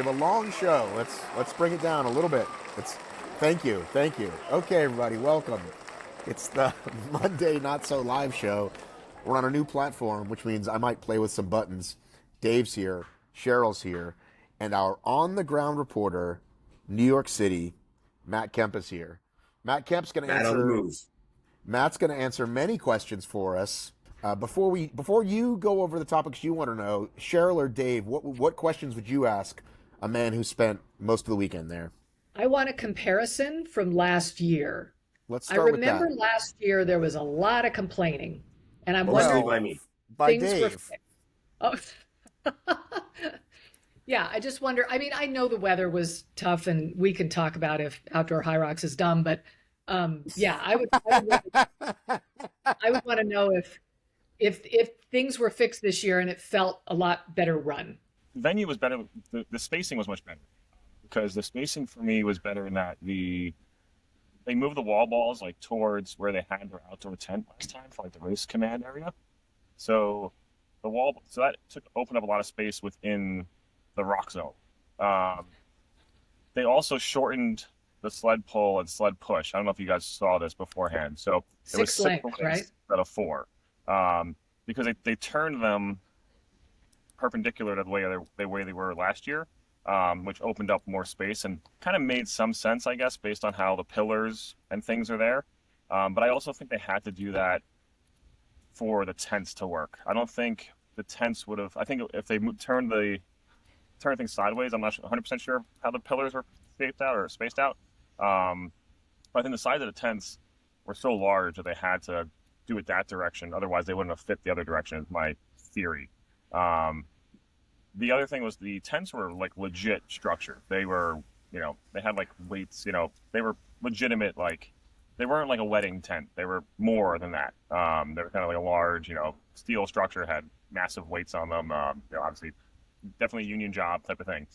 We have a long show. Let's bring it down a little bit. Thank you. Okay, everybody, welcome. It's the Monday Not So Live Show. We're on a new platform, which means I might play with some buttons. Dave's here, Cheryl's here, and our on-the-ground reporter, New York City, Matt Kemp is here. Matt Kemp's going to Matt on the move. Matt's going to answer many questions for us. Before you go over the topics you want to know, Cheryl or Dave, what questions would you ask a man who spent most of the weekend there? I want a comparison from last year. Let's start with that. I remember last year there was a lot of complaining, and I'm Mostly wondering by me. things Dave. were fixed. Oh. Yeah, I just wonder. I mean, I know the weather was tough, and we can talk about if outdoor HYROX is dumb, but yeah, I would want to know if things were fixed this year and it felt a lot better run. The venue was better. The spacing was much better because the spacing for me was better in that they moved the wall balls like towards where they had their outdoor tent last time for like the race command area. So that opened up a lot of space within the rock zone. They also shortened the sled pull and sled push. I don't know if you guys saw this beforehand. So it was 6 lengths, right? Instead of 4, because they turned them perpendicular to the way they were last year, which opened up more space and kind of made some sense, I guess, based on how the pillars and things are there. But I also think they had to do that for the tents to work. I don't think the tents would have. I think if they turned things sideways, I'm not 100% sure how the pillars were spaced out. But I think the size of the tents were so large that they had to do it that direction. Otherwise, they wouldn't have fit the other direction, is my theory. The other thing was the tents were like legit structure. They were, they had like weights, they were legitimate, like they weren't like a wedding tent. They were more than that. They were kind of like a large, steel structure, had massive weights on them. Obviously, definitely a union job type of thing.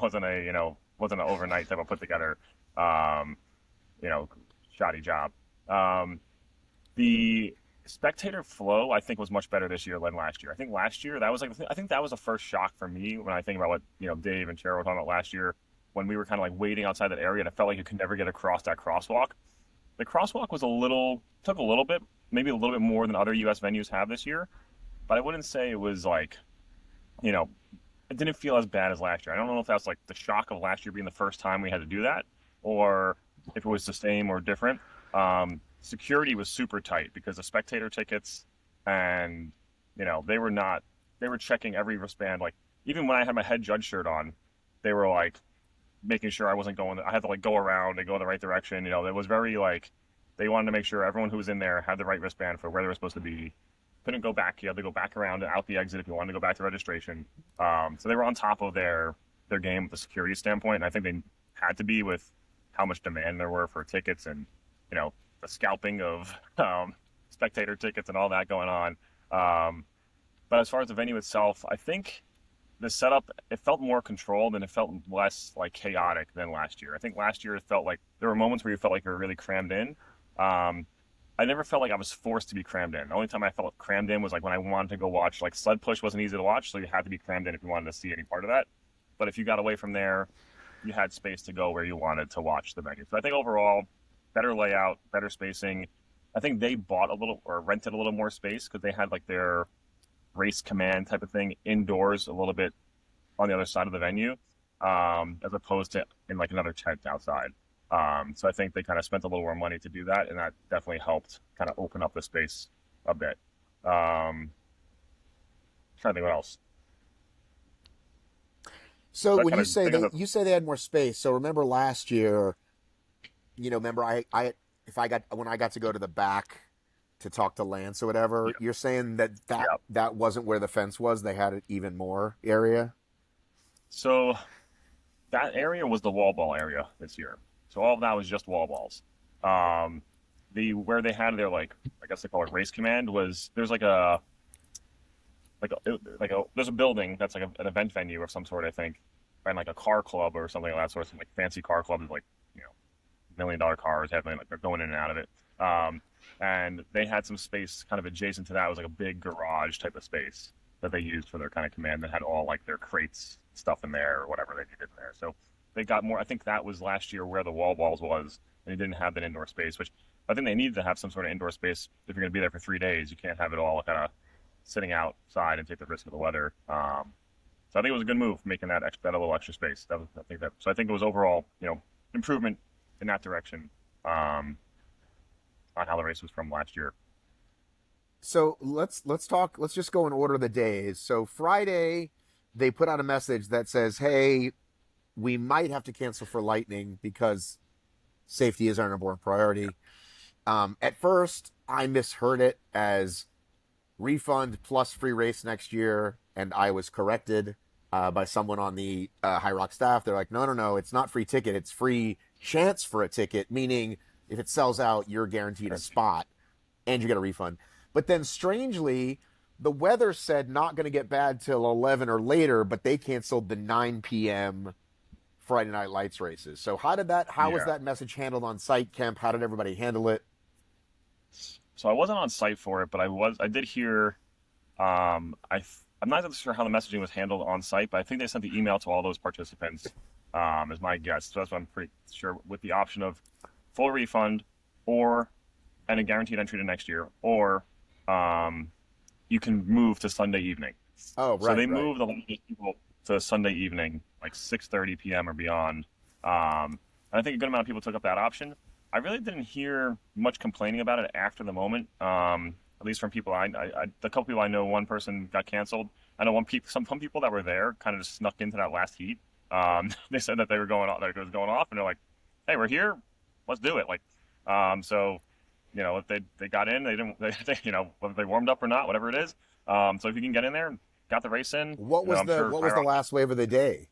Wasn't an overnight type of put together, shoddy job. The Spectator flow, I think, was much better this year than last year. I think last year that was I think that was the first shock for me when I think about what Dave and Cheryl were talking about last year when we were kind of like waiting outside that area and it felt like you could never get across that crosswalk. The crosswalk was took a little bit, maybe a little bit more than other U.S. venues have this year, but I wouldn't say it was like, it didn't feel as bad as last year. I don't know if that's like the shock of last year being the first time we had to do that, or if it was the same or different. Security was super tight because the Spectator tickets and, they were checking every wristband. Like, even when I had my head judge shirt on, they were like making sure I wasn't I had to like go around and go in the right direction. It was very like, they wanted to make sure everyone who was in there had the right wristband for where they were supposed to be. Couldn't go back. You had to go back around and out the exit if you wanted to go back to registration. So they were on top of their game with the security standpoint. And I think they had to be with how much demand there were for tickets and, the scalping of Spectator tickets and all that going on. But as far as the venue itself, I think the setup, it felt more controlled and it felt less like chaotic than last year. I think last year it felt like there were moments where you felt like you were really crammed in. I never felt like I was forced to be crammed in. The only time I felt crammed in was like when I wanted to go watch, like sled push wasn't easy to watch, so you had to be crammed in if you wanted to see any part of that. But if you got away from there, you had space to go where you wanted to watch the venue. So I think overall, better layout, better spacing. I think they bought a little or rented a little more space because they had like their race command type of thing indoors a little bit on the other side of the venue, as opposed to in like another tent outside. So I think they kind of spent a little more money to do that, and that definitely helped kind of open up the space a bit. Trying to think what else. So when you say they had more space, so remember last year, when I got to go to the back to talk to Lance or whatever, yeah. You're saying that wasn't where the fence was. They had it even more area. So that area was the wall ball area this year. So all of that was just wall balls. Where they had their, like, I guess they call it race command, was there's there's a building that's like an event venue of some sort, I think, and like a car club or something like that sort of like fancy car clubs, like $1 million cars, having like they're going in and out of it. And they had some space kind of adjacent to that. It was like a big garage type of space that they used for their kind of command that had all like their crates stuff in there or whatever they needed in there. So they got more. I think that was last year where the wall balls was, and they didn't have that indoor space, which I think they needed to have some sort of indoor space if you're going to be there for 3 days. You can't have it all kind of sitting outside and take the risk of the weather. So I think it was a good move making that that a little extra space. So I think it was overall, improvement in that direction on how the race was from last year. So let's talk. Let's just go in order of the days. So Friday, they put out a message that says, "Hey, we might have to cancel for Lightning because safety is our number one priority." At first, I misheard it as refund plus free race next year, and I was corrected by someone on the HYROX staff. They're like, no, it's not free ticket. It's free chance for a ticket, meaning if it sells out, you're guaranteed a spot and you get a refund. But then strangely, the weather said not going to get bad till 11 or later, but they canceled the 9 p.m. Friday Night Lights races. So how was that message handled on site, Kemp? How did everybody handle it? So I wasn't on site for it, but I did hear, I'm not sure how the messaging was handled on site, but I think they sent the email to all those participants, is my guess. So that's what I'm pretty sure, with the option of full refund and a guaranteed entry to next year, or you can move to Sunday evening. Oh, right. So they moved a lot of people to Sunday evening, like 6:30 p.m. or beyond. And I think a good amount of people took up that option. I really didn't hear much complaining about it after the moment. At least from people the couple people I know, one person got canceled. I know some people that were there kind of just snuck into that last heat. They said that they were going off, that it was going off, and they're like, "Hey, we're here, let's do it." So, if they got in, they didn't, whether they warmed up or not, whatever it is. So if you can get in there, got the race in. What was the last wave of the day?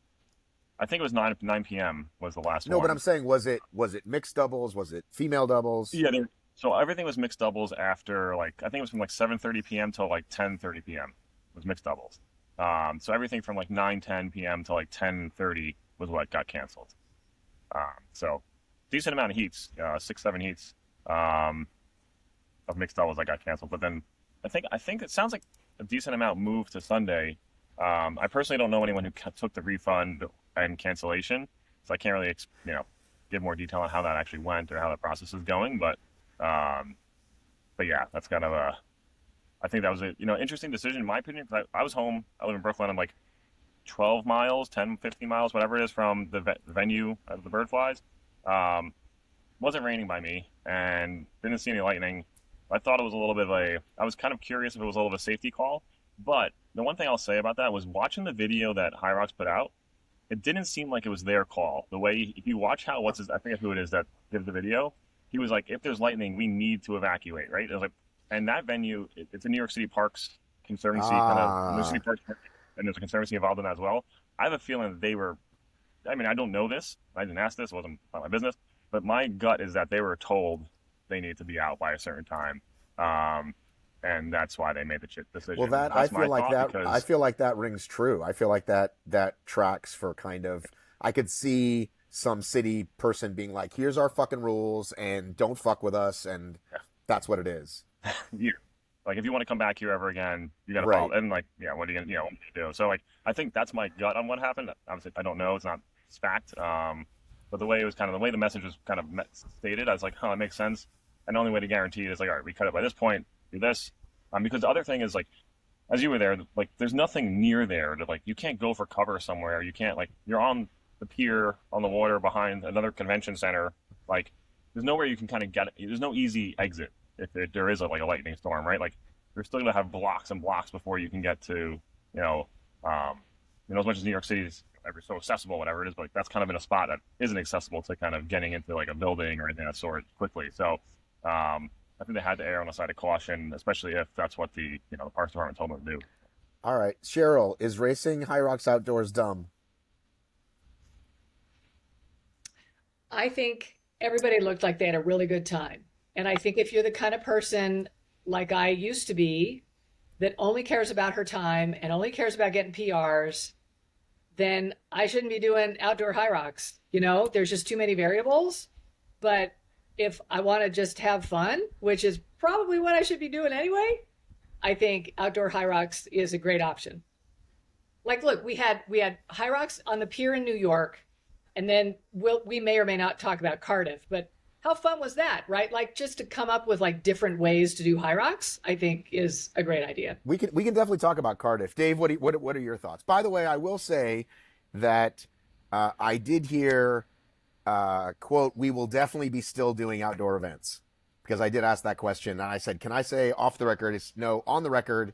I think it was 9 p.m. was the last one. No, but I'm saying, was it mixed doubles? Was it female doubles? Yeah. So everything was mixed doubles after, I think it was from 7:30 p.m. till 10:30 p.m. was mixed doubles. So everything from 9:10 p.m. till 10:30 was what got canceled. So decent amount of heats, 6-7 heats of mixed doubles that got canceled. But then I think it sounds like a decent amount moved to Sunday. I personally don't know anyone who took the refund and cancellation, so I can't really give more detail on how that actually went or how the process is going. But yeah, that's kind of I think that was a interesting decision in my opinion, because I was home. I live in Brooklyn. I'm 12 miles, 10, 15 miles, whatever it is, from the venue of the bird flies. Wasn't raining by me and didn't see any lightning. I thought it was a little bit of I was kind of curious if it was a little bit of a safety call. But the one thing I'll say about that was, watching the video that HYROX put out, it didn't seem like it was their call. The way, if you watch I forget who it is that did the video, he was like, if there's lightning, we need to evacuate, right? It was and that venue, it's a New York City Parks Conservancy, New York City Parks, and there's a conservancy involved in that as well. I have a feeling that they were, I don't know this, I didn't ask this, it wasn't my business, but my gut is that they were told they need to be out by a certain time. And that's why they made the decision. Well, I feel like that rings true. I feel like that tracks for kind of, I could see some city person being like, here's our fucking rules and don't fuck with us, and that's what it is. If you want to come back here ever again, you got to follow. And what are you gonna do? So I think that's my gut on what happened. Obviously, I don't know. It's fact. But the way the message was kind of stated, I was like, it makes sense. And the only way to guarantee it is all right, we cut it by this point, do this. Because the other thing is, as you were there, there's nothing near there to, you can't go for cover somewhere. You can't, you're on the pier on the water behind another convention center. There's nowhere you can kind of get it. There's no easy exit if there is a lightning storm, right? You're still going to have blocks and blocks before you can get to, as much as New York City is so accessible, whatever it is, but that's kind of in a spot that isn't accessible to kind of getting into a building or anything of that sort quickly. So, I think they had to err on the side of caution, especially if that's what the Parks Department told them to do. All right, Cheryl, is racing HYROX outdoors dumb? I think everybody looked like they had a really good time. And I think if you're the kind of person like I used to be, that only cares about her time and only cares about getting PRs, then I shouldn't be doing outdoor HYROX. There's just too many variables. But if I want to just have fun, which is probably what I should be doing anyway, I think outdoor HYROX is a great option. Like, look, we had HYROX on the pier in New York, and then we may or may not talk about Cardiff, but how fun was that, right? Like, just to come up with like different ways to do HYROX, I think is a great idea. We can definitely talk about Cardiff. Dave, what are your thoughts? By the way, I will say that I did hear quote, "We will definitely be still doing outdoor events," because I did ask that question, and I said, "Can I say off the record?" It's no, on the record,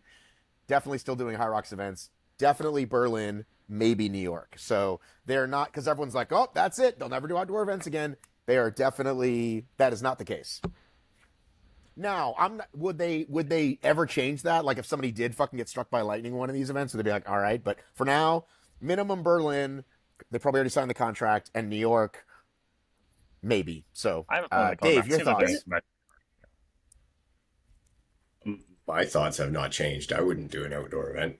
definitely still doing HYROX events. Definitely Berlin, maybe New York. So they're not, because everyone's like, "Oh, that's it. They'll never do outdoor events again." They are definitely, that is not the case. Now, would they ever change that? Like if somebody did fucking get struck by lightning in one of these events, would they be like, all right, but for now, minimum Berlin, they probably already signed the contract, and New York, maybe. So, Dave, your thoughts? My thoughts have not changed. I wouldn't do an outdoor event.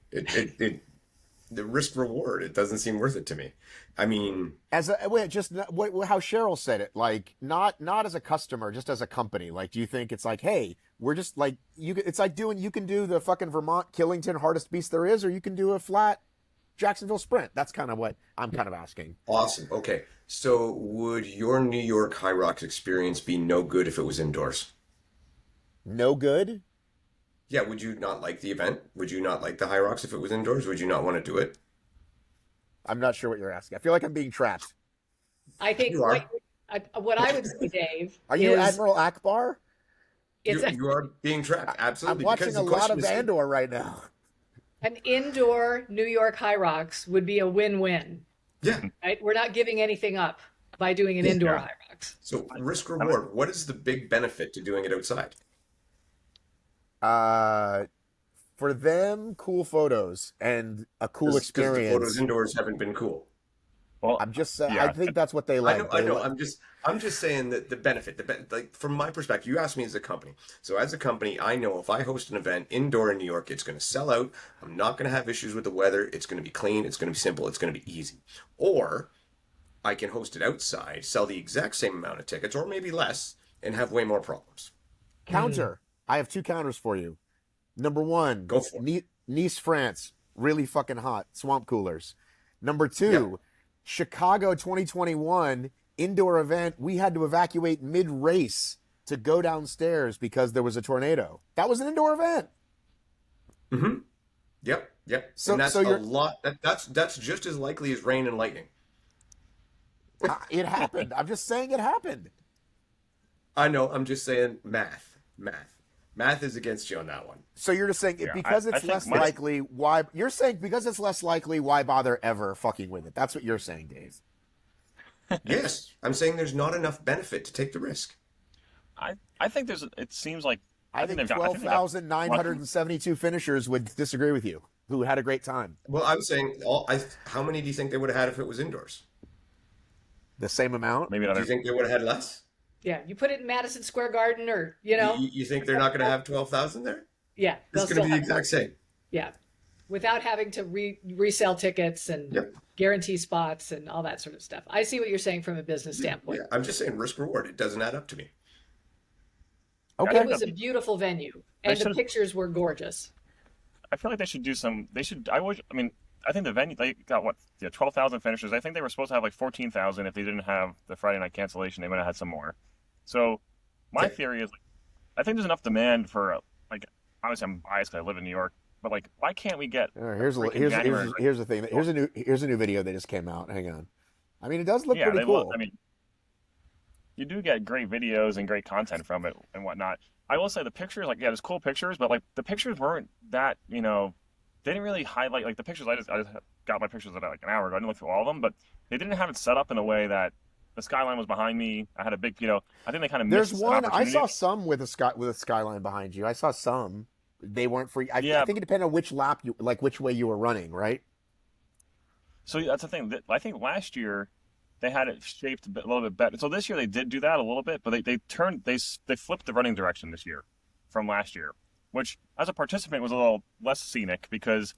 The risk reward, it doesn't seem worth it to me. I mean, how Cheryl said it, like not as a customer, just as a company. Like, do you think it's like, hey, we're just like it's like you can do the fucking Vermont Killington hardest beast there is, or you can do a flat Jacksonville sprint. That's kind of what I'm kind of asking. Awesome. Okay, so would your New York HYROX experience be no good if it was indoors? No good? Yeah, would you not like the event? Would you not like the HYROX if it was indoors? Would you not want to do it? I'm not sure what you're asking. I feel like I'm being trapped. I think You are. what I would say, Dave, Are you Admiral Akbar? You are being trapped. Absolutely. I'm watching a lot of Andor right now. an indoor New York HYROX would be a win-win. Yeah. Right? We're not giving anything up by doing an indoor HYROX. So risk reward. What is the big benefit to doing it outside? For them, cool photos and a cool experience. The photos indoors haven't been cool. Well, I'm just saying. yeah. I think that's what they like. I know. I'm just saying that the benefit, like from my perspective, you asked me as a company. So as a company, I know if I host an event indoor in New York, it's going to sell out. I'm not going to have issues with the weather. It's going to be clean. It's going to be simple. It's going to be easy. Or I can host it outside, sell the exact same amount of tickets, or maybe less, and have way more problems. Counter. I have two counters for you. Number one, Go for it. Nice, France, really fucking hot, swamp coolers. Number two, Chicago 2021 indoor event. We had to evacuate mid-race to go downstairs because there was a tornado. That was an indoor event. Mm-hmm. Yep. So, and that's so a lot. That's just as likely as rain and lightning. It happened. I'm just saying it happened. I know. I'm just saying Math is against you on that one. So you're just saying because it's less likely, why? You're saying because it's less likely, why bother ever fucking with it? That's what you're saying, Dave. Yes, I'm saying there's not enough benefit to take the risk. I think it seems like I think 12,972 finishers would disagree with you, who had a great time. Well, I was saying, how many do you think they would have had if it was indoors? The same amount? Maybe Do you think they would have had less? Yeah, you put it in Madison Square Garden, or You think they're not going to have 12,000 there? Yeah, It's going to be the exact same. Yeah, without having to resell tickets and guarantee spots and all that sort of stuff. I see what you're saying from a business standpoint. Yeah, I'm just saying risk reward. It doesn't add up to me. Okay. It was a beautiful venue, and the pictures were gorgeous. I feel like they should do some. They should. I think the venue, they got 12,000 finishers. I think they were supposed to have like 14,000 if they didn't have the Friday night cancellation. They might have had some more. So my theory is, I think there's enough demand for obviously I'm biased because I live in New York, but why can't we get? Here's the thing. Here's a new video that just came out. Hang on. I mean, it does look pretty cool. I mean, you do get great videos and great content from it and whatnot. I will say the pictures, there's cool pictures, but the pictures weren't that, they didn't really highlight the pictures. I just got my pictures about an hour ago. I didn't look through all of them, but they didn't have it set up in a way that the skyline was behind me. I had a big, I think they kind of missed. There's one I saw some with a skyline behind you. I saw some. They weren't free. I think it depended on which lap which way you were running, right? So that's the thing. I think last year they had it shaped a little bit better. So this year they did do that a little bit, but they flipped the running direction this year from last year, which as a participant was a little less scenic because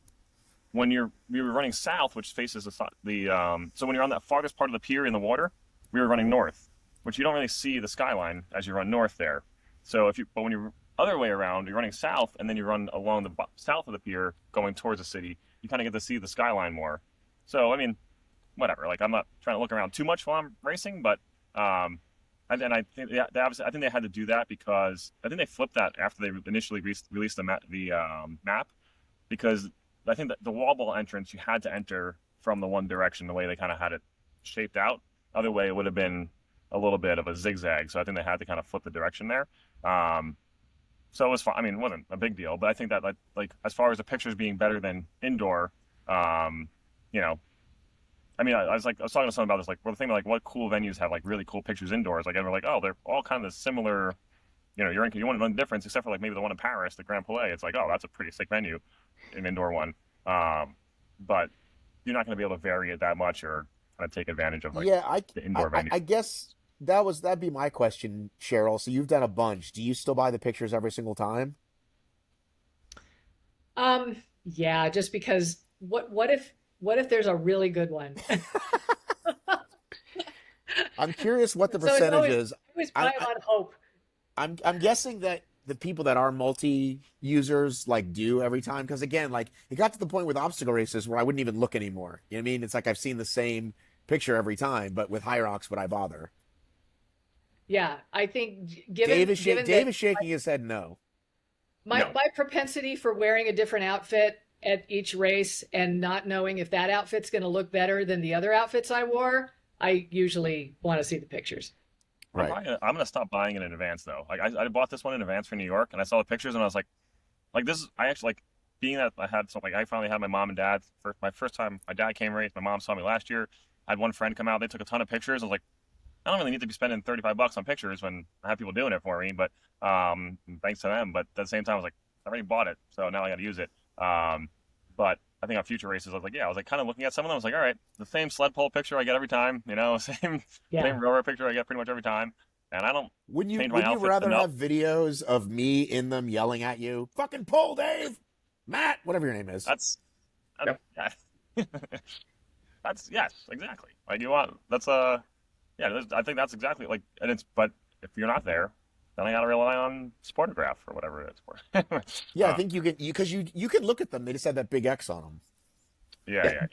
when you were running south, which faces so when you're on that farthest part of the pier in the water, we were running north, which you don't really see the skyline as you run north there. So but when you're other way around, you're running south and then you run along the south of the pier going towards the city, you kind of get to see the skyline more. So I mean, whatever. Like I'm not trying to look around too much while I'm racing, but and I think I think they had to do that because I think they flipped that after they initially released the map, because I think that the wall ball entrance you had to enter from the one direction the way they kind of had it shaped out. Other way it would have been a little bit of a zigzag. So I think they had to kind of flip the direction there. So it was fine. I mean, it wasn't a big deal, but I think that like as far as the pictures being better than indoor, you know, I mean, I was talking to someone about this, like, well, the thing, like, what cool venues have like really cool pictures indoors? Like, and we're like, oh, they're all kind of similar. You know, you wouldn't know the difference except for like maybe the one in Paris, the Grand Palais. It's like, oh, that's a pretty sick venue, an indoor one. But you're not going to be able to vary it that much or kind of take advantage of like the indoor venue. I guess that'd be my question, Cheryl. So you've done a bunch. Do you still buy the pictures every single time? Yeah, just because what if there's a really good one? I'm curious what the So it's percentage is. I always buy them on hope. I'm guessing that the people that are multi users like do every time, because again, like it got to the point with obstacle races where I wouldn't even look anymore. You know what I mean? It's like I've seen the same picture every time, but with HYROX, would I bother? Yeah, I think Dave is shaking his head no. My propensity for wearing a different outfit at each race and not knowing if that outfit's going to look better than the other outfits I wore, I usually want to see the pictures. Right. I'm going to stop buying it in advance though. Like I bought this one in advance for New York, and I saw the pictures, and I was like this is, I actually like being that I had something. Like, I finally had my mom and dad for my first time. My dad came race. My mom saw me last year. I had one friend come out. They took a ton of pictures. I was like, I don't really need to be spending $35 on pictures when I have people doing it for me. But thanks to them. But at the same time, I was like, I already bought it, so now I got to use it. But I think on future races, I was like, kind of looking at some of them. I was like, all right, the same sled pole picture I get every time, same railroad picture I get pretty much every time. And I don't. Would you rather have videos of me in them yelling at you, "Fucking pull, Dave, Matt, whatever your name is"? Yeah. That's yes, exactly. Like you want I think that's exactly like, but if you're not there, then I gotta rely on Sportograph or whatever it is. Yeah, I think you can look at them. They just have that big X on them. Yeah.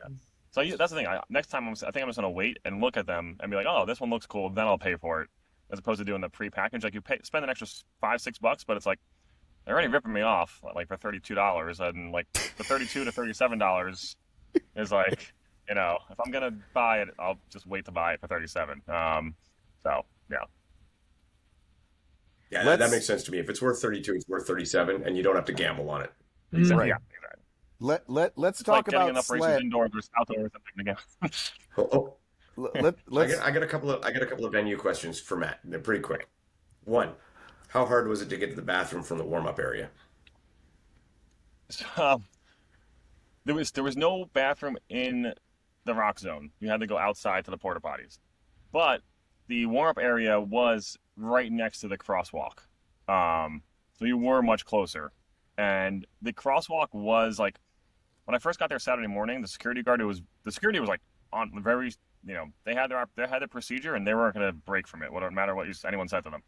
So that's the thing. Next time, I think I'm just gonna wait and look at them and be like, oh, this one looks cool. Then I'll pay for it, as opposed to doing the pre-package. Like, spend an extra $5-6, but it's like they're already ripping me off like for $32, and like the $32 to $37 is like, if I'm gonna buy it, I'll just wait to buy it for $37. So yeah. Yeah, that makes sense to me. If it's worth 32, it's worth 37, and you don't have to gamble on it. Exactly. Right. Yeah, exactly. Let's It's talk like getting about enough Sled. races indoors or outdoors again. I got a couple of venue questions for Matt. They're pretty quick. One, how hard was it to get to the bathroom from the warm-up area? There was no bathroom in the rock zone. You had to go outside to the porta potties, but the warm-up area was right next to the crosswalk, so you were much closer. And the crosswalk was like, when I first got there Saturday morning, the security was like on the very, they had their procedure, and they weren't going to break from it, no matter what anyone said to them.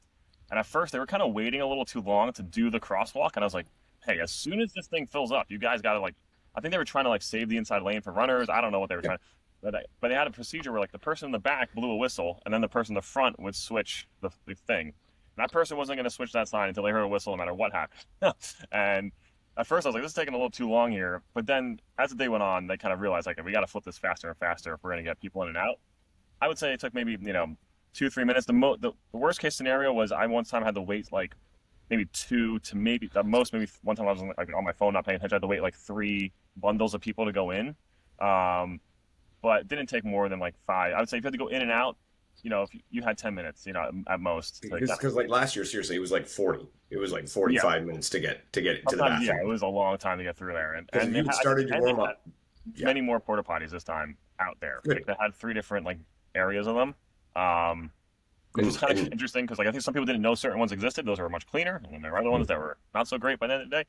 And at first, they were kind of waiting a little too long to do the crosswalk, and I was like, hey, as soon as this thing fills up, you guys got to I think they were trying to save the inside lane for runners. I don't know what they were trying to, but they had a procedure where the person in the back blew a whistle, and then the person in the front would switch the thing. And that person wasn't going to switch that sign until they heard a whistle, no matter what happened. And at first, I was like, this is taking a little too long here. But then, as the day went on, they kind of realized, we got to flip this faster and faster if we're going to get people in and out. I would say it took maybe 2-3 minutes. The worst case scenario was I one time had to wait maybe 2 to maybe the most, maybe one time I was on my phone not paying attention. I had to wait 3 bundles of people to go in. But it didn't take more than 5. I would say if you had to go in and out, if you had 10 minutes, at most. Because last year, seriously, it was 40. It was 45 minutes to get to the bathroom. Yeah, it was a long time to get through there. And you started your warm up. Many more porta potties this time out there. They had 3 different areas of them. Which was kind of interesting because I think some people didn't know certain ones existed. Those were much cleaner, and then there were other ones that were not so great by the end of the day.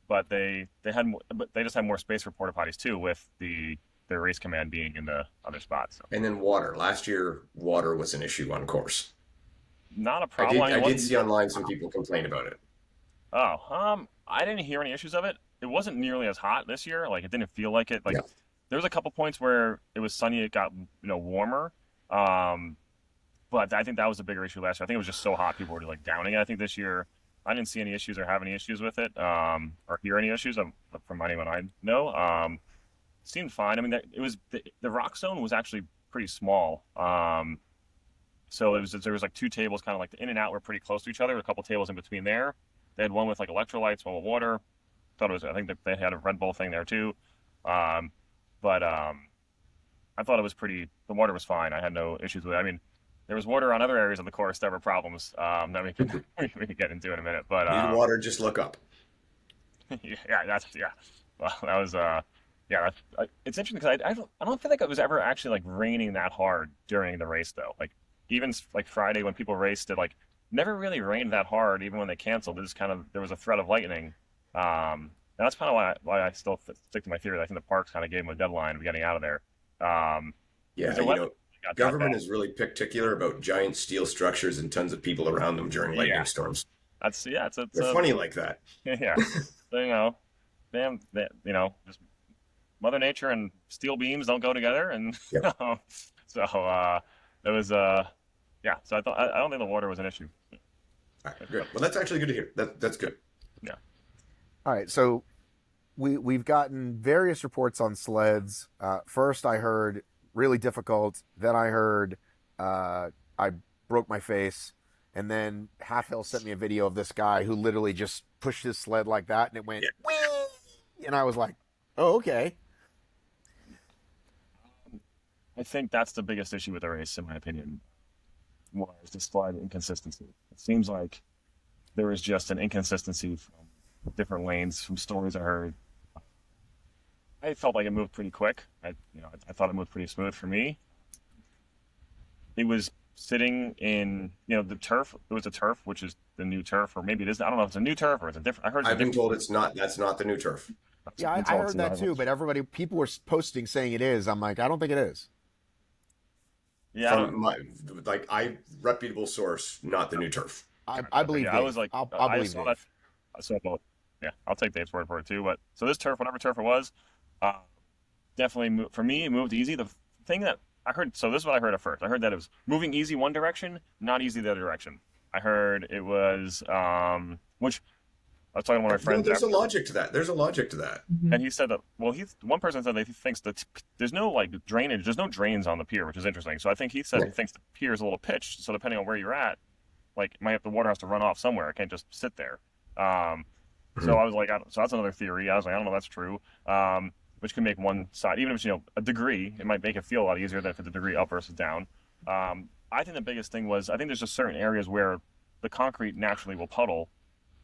But they just had more space for porta potties too, with the race command being in the other spots. So. And then water. Last year, water was an issue on course. Not a problem. I did see online some people complain about it. Oh, I didn't hear any issues of it. it wasn't nearly as hot this year. Like it didn't feel like it. Like Yeah. there was a couple points where it was sunny. It got warmer. But I think that was a bigger issue last year. I think it was just so hot people were like downing it. I think this year I didn't see any issues or have any issues with it, or hear any issues from anyone I know. Seemed fine. I mean, it was the rock zone was actually pretty small. So there was like two tables, kind of like the in and out were pretty close to each other. A couple tables in between there. They had one with like electrolytes, one with water. I think that they had a Red Bull thing there too. But I thought it was the water was fine. I had no issues with it. I mean, there was water on other areas of the course that were problems that we could get into in a minute. But Need water, just look up. yeah. Well, that was it's interesting because I don't feel like it was ever actually like raining that hard during the race though. Like even like Friday when people raced, it like never really rained that hard. Even when they canceled, there was a threat of lightning. And that's kind of why I still stick to my theory. I think the parks kind of gave them a deadline of getting out of there. Government is really particular about giant steel structures and tons of people around them during lightning storms. They're funny like that. Yeah, so, just Mother Nature and steel beams don't go together, and Yep. it was So I don't think the water was an issue. All right, good. Well, that's actually good to hear. That's good. Yeah. All right, so we've gotten various reports on sleds. First, I heard really difficult. Then I heard I broke my face. And then Half Hill sent me a video of this guy who literally just pushed his sled like that, and it went, whee! And I was like, oh, okay. I think that's the biggest issue with the race, in my opinion, was the sled inconsistency. It seems like there was just an inconsistency from different lanes, from stories I heard. I felt like it moved pretty quick. I thought it moved pretty smooth for me. It was sitting in, the turf. It was a turf, which is the new turf, or maybe it is. I don't know if it's a new turf or it's a different. I've been told it's not. That's not the new turf. Yeah, I heard that too, but people were posting saying it is. I'm like, I don't think it is. Yeah, Reputable source, not the new turf. I believe. Yeah, I was like, I'll I believe saw Dave. that. I saw both. Yeah, I'll take Dave's word for it too. But so this turf, whatever turf it was, definitely moved, for me. It moved easy. The thing that I heard, so this is what I heard at first. I heard that it was moving easy one direction, not easy the other direction. I heard it was, which I was talking to one of my friends. There's a logic to that. Mm-hmm. And he said that, one person said that he thinks that there's no like drainage, there's no drains on the pier, which is interesting. So I think he said he thinks the pier is a little pitched. So depending on where you're at, like the water has to run off somewhere. It can't just sit there. So I was like, so that's another theory. I was like, I don't know if that's true. Which can make one side, even if it's, a degree, it might make it feel a lot easier than if it's a degree up versus down. I think the biggest thing was, I think there's just certain areas where the concrete naturally will puddle.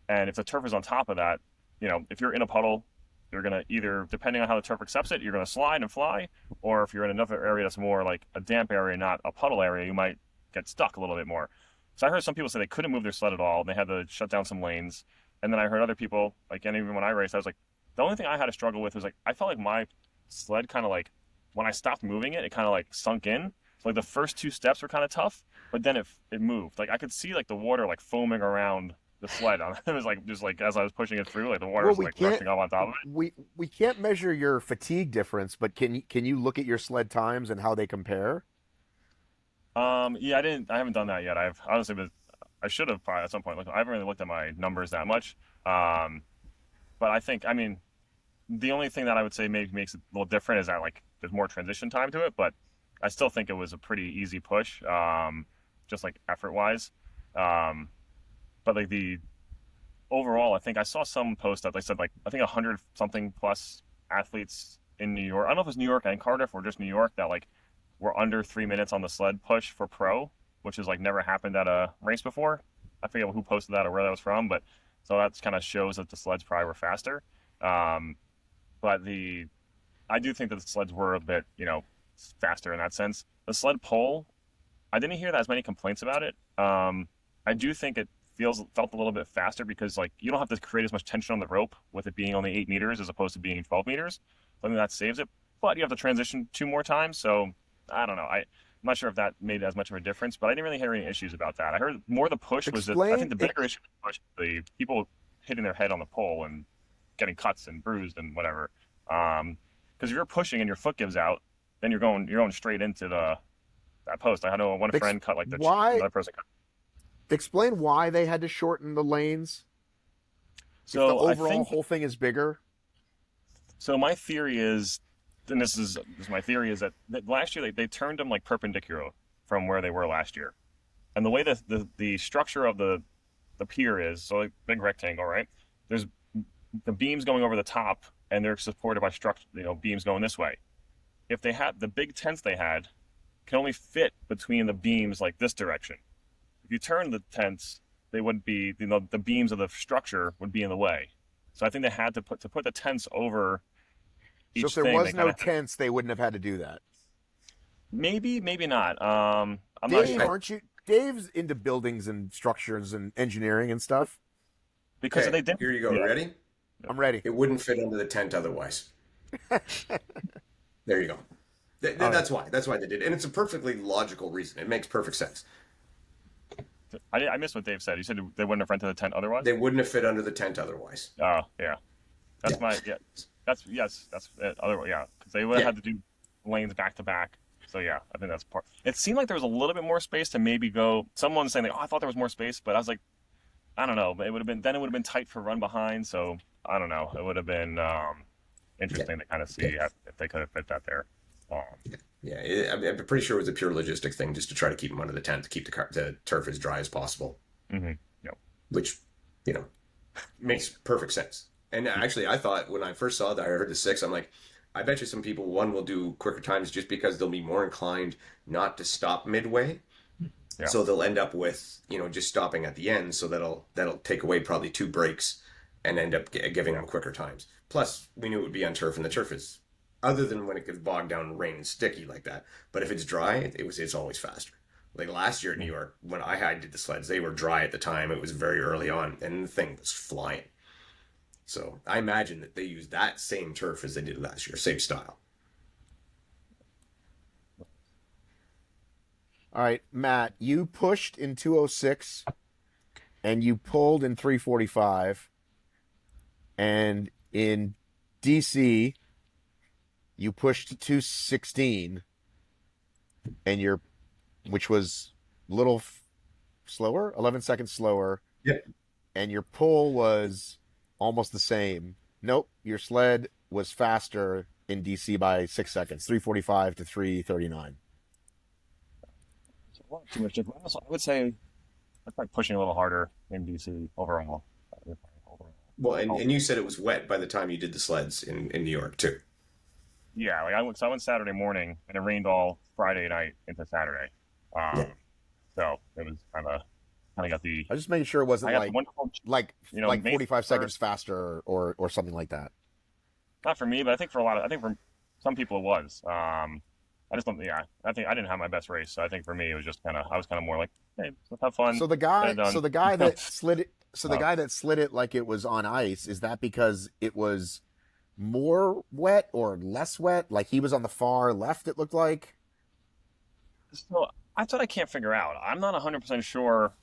And if the turf is on top of that, if you're in a puddle, you're going to either, depending on how the turf accepts it, you're going to slide and fly. Or if you're in another area that's more like a damp area, not a puddle area, you might get stuck a little bit more. So I heard some people say they couldn't move their sled at all. They had to shut down some lanes. And then I heard other people, like, and even when I raced, I was like, the only thing I had to struggle with was like, I felt like my sled kind of like, when I stopped moving it, it kind of like sunk in. So like the first two steps were kind of tough, but then it moved. Like I could see like the water like foaming around the sled. It was like, just like as I was pushing it through, like the water was like rushing up on top of it. We can't measure your fatigue difference, but can you look at your sled times and how they compare? Yeah, I haven't done that yet. I've honestly I should have probably at some point. I haven't really looked at my numbers that much. But I think, the only thing that I would say makes it a little different is that like there's more transition time to it, but I still think it was a pretty easy push, just like effort wise. But like the overall, I think I saw some post that they said like, I think 100 something plus athletes in New York. I don't know if it's New York and Cardiff or just New York that like were under 3 minutes on the sled push for pro, which has like never happened at a race before. I forget who posted that or where that was from, but so that kind of shows that the sleds probably were faster. But I do think that the sleds were a bit, faster in that sense. The sled pull, I didn't hear that as many complaints about it. I do think it felt a little bit faster because like you don't have to create as much tension on the rope with it being only 8 meters as opposed to being 12 meters. So I think that saves it, but you have to transition 2 more times. So I don't know. I'm not sure if that made as much of a difference, but I didn't really hear any issues about that. I heard more the push was I think the bigger issue was the people hitting their head on the pole and getting cuts and bruised and whatever. Because if you're pushing and your foot gives out, then you're going straight into that post. I had one friend cut like another person cut. Explain why they had to shorten the lanes. So if the overall whole thing is bigger. So my theory is, and this is my theory, is that last year they turned them like perpendicular from where they were last year, and the way the structure of the pier is, so like big rectangle, right? There's the beams going over the top, and they're supported by beams going this way. If they had the big tents they had, can only fit between the beams like this direction. If you turn the tents, they wouldn't be, the beams of the structure would be in the way. So I think they had to put the tents over each thing. So if there was no tents, they wouldn't have had to do that. Maybe not. I'm Dave, not sure. aren't you? Dave's into buildings and structures and engineering and stuff. Because okay, they did. Here you go. Yeah. Ready? I'm ready. It wouldn't fit under the tent otherwise. There you go. That's why. That's why they did. And it's a perfectly logical reason. It makes perfect sense. I missed what Dave said. He said they wouldn't have rented the tent otherwise? They wouldn't have fit under the tent otherwise. Oh, yeah. That's it. Otherwise, yeah. Because they would have had to do lanes back to back. So, yeah, I think that's part. It seemed like there was a little bit more space to maybe go. Someone saying, like, I thought there was more space, but I was like, I don't know. It would have been tight for run behind. So, I don't know. It would have been interesting to kind of see if they could have fit that there. I'm pretty sure it was a pure logistic thing just to try to keep them under the tent, to keep the turf as dry as possible. Mm-hmm. Yep. Which, makes perfect sense. And actually, I thought when I first saw that, I heard the 6, I'm like, I bet you some people, will do quicker times just because they'll be more inclined not to stop midway. Yeah. So they'll end up with, just stopping at the end. So that'll take away probably 2 breaks and end up giving them quicker times. Plus, we knew it would be on turf, and the turf is, other than when it gets bogged down and rain and sticky like that. But if it's dry, it's always faster. Like last year in New York, when I did the sleds, they were dry at the time. It was very early on, and the thing was flying. So I imagine that they used that same turf as they did last year, same style. All right, Matt, you pushed in 206 and you pulled in 345. And in DC, you pushed to 216 and which was a little slower, 11 seconds slower. Yep. And your pull was almost the same. Nope, your sled was faster in DC by 6 seconds, 345 to 339. Too much difference. I would say I'm probably pushing a little harder in DC overall. Well, and you said it was wet by the time you did the sleds in New York too. Yeah, I went Saturday morning, and it rained all Friday night into Saturday. So it was kind of got the. I was just making sure it wasn't like 45 seconds first, faster or something like that. Not for me, but I think for some people it was. I just don't. Yeah, I think I didn't have my best race, so I think for me it was just I was kind of more like, hey, let's have fun. So the guy that slid it. So the guy that slid it like it was on ice, is that because it was more wet or less wet? Like he was on the far left, it looked like? So that's what I can't figure out. I'm not 100% sure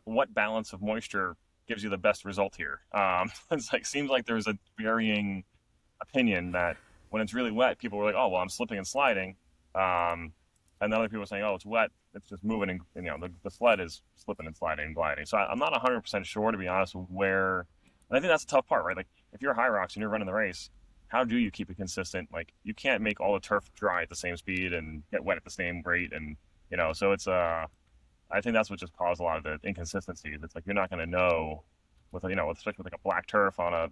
what balance of moisture gives you the best result here. Seems like there's a varying opinion that when it's really wet, people were like, oh, well, I'm slipping and sliding. And other people are saying, oh, it's wet, it's just moving, and the sled is slipping and sliding and gliding. So I'm not 100% sure, to be honest, where. And I think that's the tough part, right? Like if you're HYROX and you're running the race, how do you keep it consistent? Like you can't make all the turf dry at the same speed and get wet at the same rate, and so it's I think that's what just caused a lot of the inconsistencies. It's like you're not going to know with especially with like a black turf on a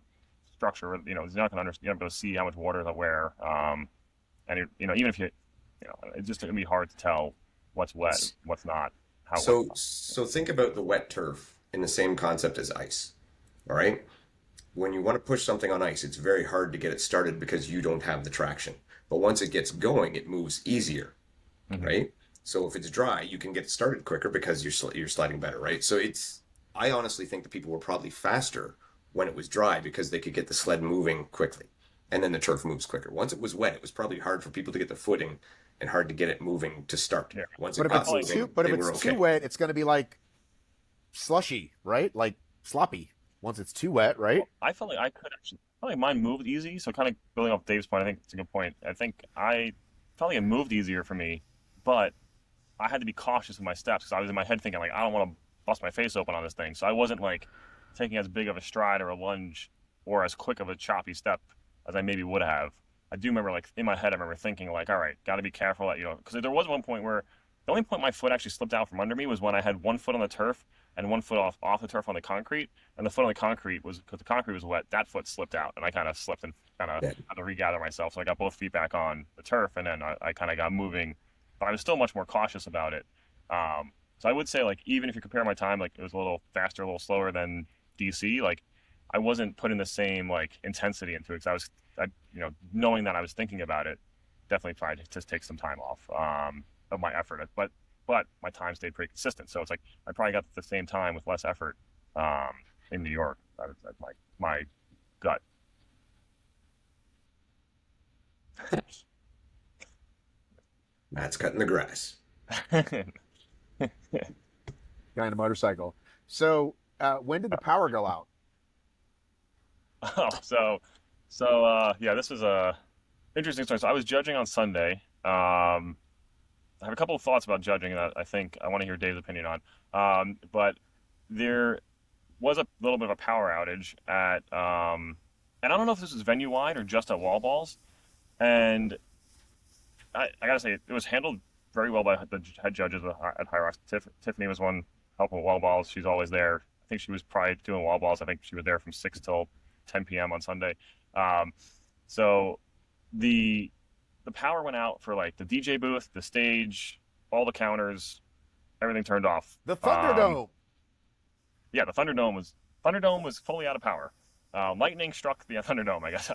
structure, you're not going to understand. You're not going to see how much water is at where, and even if you. It's just going to be hard to tell what's wet, what's not. So think about the wet turf in the same concept as ice. All right. When you want to push something on ice, it's very hard to get it started because you don't have the traction. But once it gets going, it moves easier, right? So if it's dry, you can get it started quicker because you're sliding better, right? So I honestly think the people were probably faster when it was dry because they could get the sled moving quickly, and then the turf moves quicker. Once it was wet, it was probably hard for people to get their footing and hard to get it moving to start. Yeah. Once it got moving, if it's too wet, it's going to be like slushy, right? Like sloppy. once it's too wet, right? I felt like I could actually, I felt like mine moved easy. So kind of building off Dave's point, I think it's a good point. I think I felt like it moved easier for me, but I had to be cautious with my steps because I was in my head thinking like I don't want to bust my face open on this thing. So I wasn't like taking as big of a stride or a lunge or as quick of a choppy step as I maybe would have. I do remember like in my head, I remember thinking like, all right, got to be careful that, because there was one point where the only point my foot actually slipped out from under me was when I had one foot on the turf and one foot off the turf on the concrete. And the foot on the concrete was, because the concrete was wet, that foot slipped out and I kind of slipped and kind of had to regather myself. So I got both feet back on the turf and then I kind of got moving, but I was still much more cautious about it. So I would say like, even if you compare my time, like it was a little faster, a little slower than DC, like I wasn't putting the same like intensity into it because knowing that I was thinking about it, definitely tried to just take some time off of my effort. But my time stayed pretty consistent. So it's like I probably got the same time with less effort in New York. That's my gut. Matt's cutting the grass. Guy on a motorcycle. So when did the power go out? Yeah, this was a interesting story. So I was judging on Sunday. I have a couple of thoughts about judging that I think I want to hear Dave's opinion on. But there was a little bit of a power outage at, and I don't know if this was venue wide or just at wall balls. And I gotta say, it was handled very well by the head judges at HYROX. Tiffany was one helping with wall balls. She's always there. I think she was probably doing wall balls. I think she was there from 6 till 10 p.m. on Sunday. So the power went out for like the DJ booth, the stage, all the counters, everything turned off. The Thunderdome. Yeah, the Thunderdome was fully out of power. Lightning struck the Thunderdome, I guess.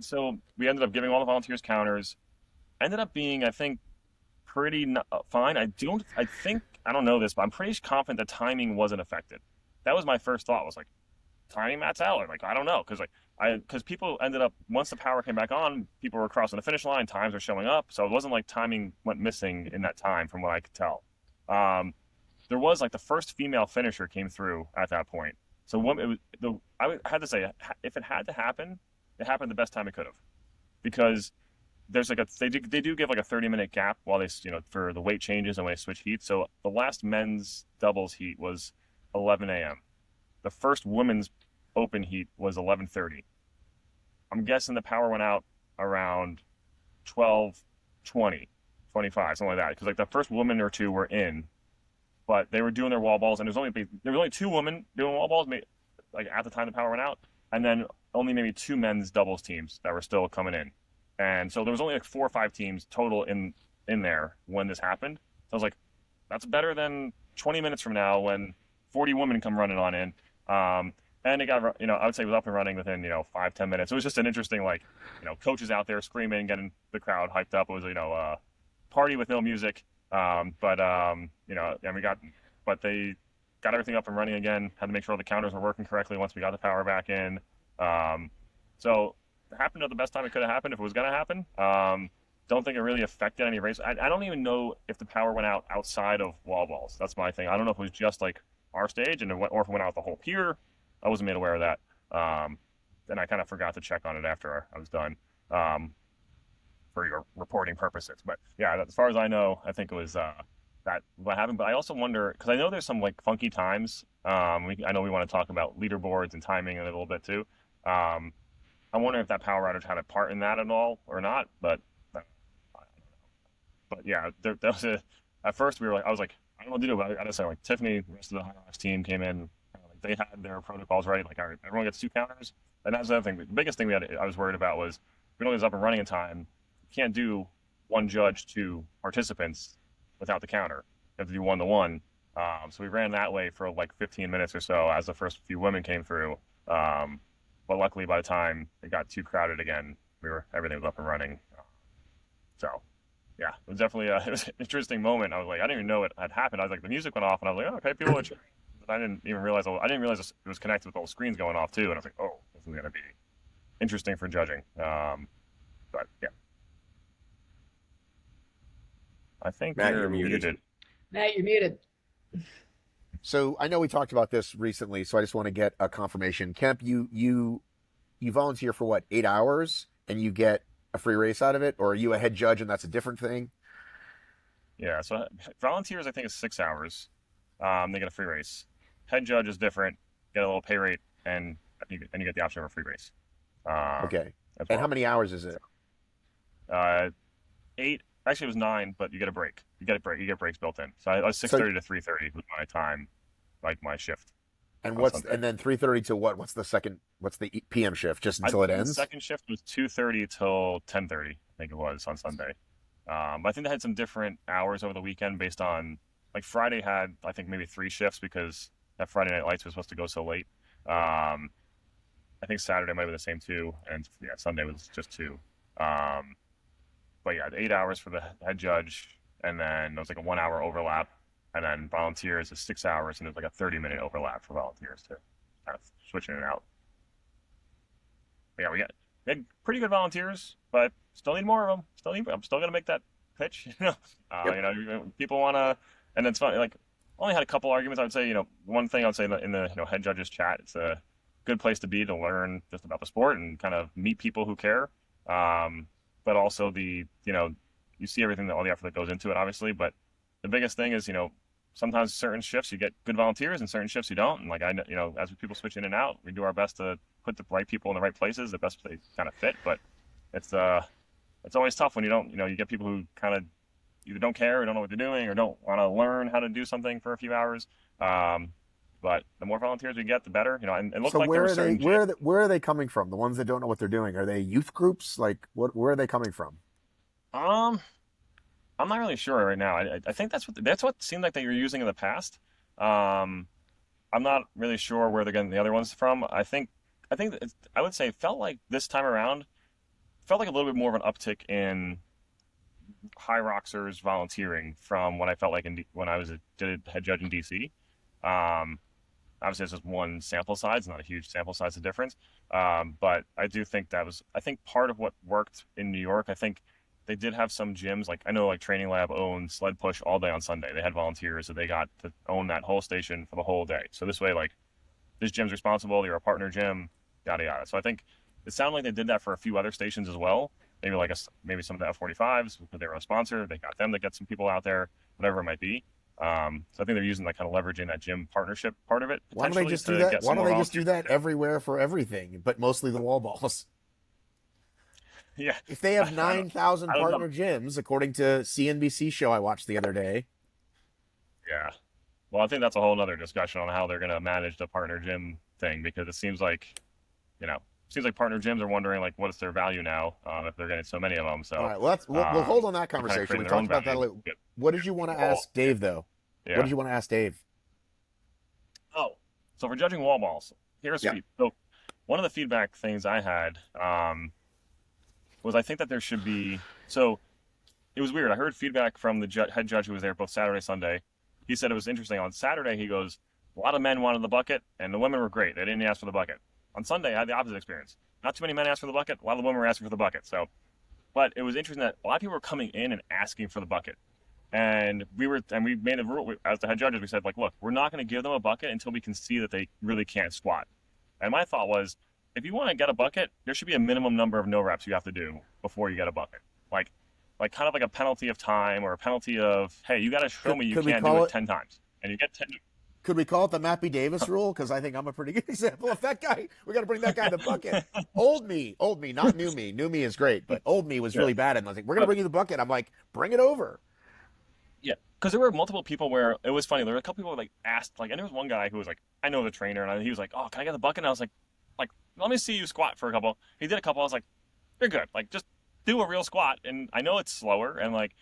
So we ended up giving all the volunteers counters. Ended up being, I think, pretty fine. I don't know this, but I'm pretty confident the timing wasn't affected. That was my first thought. Was like, timing Matt's out. Like I don't know, because people ended up, once the power came back on, people were crossing the finish line. Times were showing up, so it wasn't like timing went missing in that time, from what I could tell. There was like the first female finisher came through at that point. So I had to say, if it had to happen, it happened the best time it could have, because there's like they do give like a 30-minute gap while they for the weight changes and when they switch heats. So the last men's doubles heat was 11 a.m. The first women's open heat was 11:30. I'm guessing the power went out around 12:20, 25, something like that. Because like the first woman or two were in, but they were doing their wall balls, and there was only 2 women doing wall balls, like at the time the power went out, and then only maybe 2 men's doubles teams that were still coming in, and so there was only like 4 or 5 teams total in there when this happened. So I was like, that's better than 20 minutes from now when 40 women come running on in. And it got, I would say it was up and running within, 5-10 minutes. It was just an interesting, coaches out there screaming, getting the crowd hyped up. It was, a party with no music. And they got everything up and running again. Had to make sure all the counters were working correctly once we got the power back in. So it happened at the best time it could have happened if it was going to happen. Don't think it really affected any race. I don't even know if the power went out outside of wall balls. That's my thing. I don't know if it was just like our stage or if it went out the whole pier. I wasn't made aware of that. Then I kind of forgot to check on it after I was done for your reporting purposes. But yeah, as far as I know, I think it was that what happened. But I also wonder, because I know there's some like funky times. I know we want to talk about leaderboards and timing a little bit too. I'm wondering if that power outage had a part in that at all or not. But yeah, there was at first I was like, I don't know what to do. But I gotta say, like Tiffany, the rest of the HYROX team came in. They had their protocols ready. Like, all right, everyone gets 2 counters. And that's the other thing. The biggest thing I was worried about was, if we don't get this up and running in time, you can't do 1 judge to participants without the counter. You have to do 1-to-1. So we ran that way for like 15 minutes or so as the first few women came through. But luckily, by the time it got too crowded again, everything was up and running. So yeah, it was definitely it was an interesting moment. I was like, I didn't even know it had happened. I was like, the music went off, and I was like, oh, okay, people are cheering. I didn't realize it was connected with all the screens going off too, and I was like, oh, this is going to be interesting for judging. But yeah, I think Matt, you're muted. Matt, you're muted. So I know we talked about this recently, so I just want to get a confirmation. Kemp, you volunteer for what, 8 hours, and you get a free race out of it, or are you a head judge and that's a different thing? Yeah, so volunteers, I think, is 6 hours. They get a free race. Head judge is different. Get a little pay rate, and you get the option of a free race. Okay. As And well. how many hours is it? 8. Actually, it was 9, but you get a break. You get a break. You get breaks built in. So I was 6:30 to 3:30 was my time, like my shift. And on Sunday. and then 3:30 to what? What's the PM shift? Just until it The ends? second shift was 2:30 till 10:30. I think it was on Sunday. I think they had some different hours over the weekend based on, like, Friday had, I think, maybe 3 shifts because that Friday Night Lights was supposed to go so late. I think Saturday might be the same too, and yeah, Sunday was just 2. But yeah, 8 hours for the head judge, and then there was like a 1 hour overlap, and then volunteers is 6 hours, and there's like a 30-minute overlap for volunteers too, kind of switching it out. But yeah, we had pretty good volunteers, but still need more of them. I'm still gonna make that pitch. Yep. People want to, and it's funny. Like, only had a couple arguments. I would say, one thing I would say in the head judges chat, it's a good place to be to learn just about the sport and kind of meet people who care. But also you see everything, all the effort that goes into it, obviously. But the biggest thing is, sometimes certain shifts you get good volunteers and certain shifts you don't. And like, as people switch in and out, we do our best to put the right people in the right places, the best they kind of fit. But it's always tough when you get people who kind of either don't care or don't know what they're doing or don't want to learn how to do something for a few hours. But the more volunteers we get, the better. And it looks So like where there are were they? certain Where are they coming from? The ones that don't know what they're doing, are they youth groups? Like, where are they coming from? I'm not really sure right now. I think that's what seemed like they were using in the past. I'm not really sure where they're getting the other ones from. I would say it felt like this time around, felt like a little bit more of an uptick in HYROXers volunteering from what I felt like when I did a head judge in DC. Obviously, it's just one sample size, it's not a huge sample size of difference. But I do think I think part of what worked in New York, I think they did have some gyms, like I know like Training Lab owned Sled Push all day on Sunday. They had volunteers, so they got to own that whole station for the whole day. So this way, like, this gym's responsible, you're a partner gym, yada yada. So I think it sounded like they did that for a few other stations as well. Maybe maybe some of the F45s, because they were a sponsor, they got them to get some people out there, whatever it might be. So I think they're using that kind of leveraging that gym partnership part of it. Why don't they just do that? Why don't they just do that everywhere for everything, but mostly the wall balls? Yeah. If they have 9,000 I don't know. partner gyms, according to CNBC show I watched the other day. Yeah. Well, I think that's a whole other discussion on how they're going to manage the partner gym thing, because it seems like partner gyms are wondering, like, what is their value now if they're getting so many of them. So All right, well, we'll hold on that kind of conversation. creating We their talked own about that a value. little. What did you want to ask Dave, though? Yeah. What did you want to ask Dave? Oh, so for judging wall balls, here's so one of the feedback things I had was I think that there should be. So it was weird. I heard feedback from the head judge who was there both Saturday and Sunday. He said it was interesting. On Saturday, he goes, a lot of men wanted the bucket, and the women were great. They didn't ask for the bucket. On Sunday, I had the opposite experience. Not too many men asked for the bucket. A lot of the women were asking for the bucket. So, but it was interesting that a lot of people were coming in and asking for the bucket. And we made a rule as the head judges. We said, like, look, we're not going to give them a bucket until we can see that they really can't squat. And my thought was, if you want to get a bucket, there should be a minimum number of no reps you have to do before you get a bucket. Like kind of like a penalty of time or a penalty of, hey, you got to show me you can't do it 10 times. And you get 10. Could we call it the Mappy Davis rule? Because I think I'm a pretty good example of that guy. We got to bring that guy the bucket. Old me, not new me. New me is great, but old me was really bad. And I was like, we're going to bring you the bucket. I'm like, bring it over. Yeah, because there were multiple people where it was funny. There were a couple people like asked, like, and there was one guy who was like, I know the trainer, and he was like, oh, can I get the bucket? And I was like, let me see you squat for a couple. He did a couple. I was like, you're good. Like, just do a real squat. And I know it's slower, and like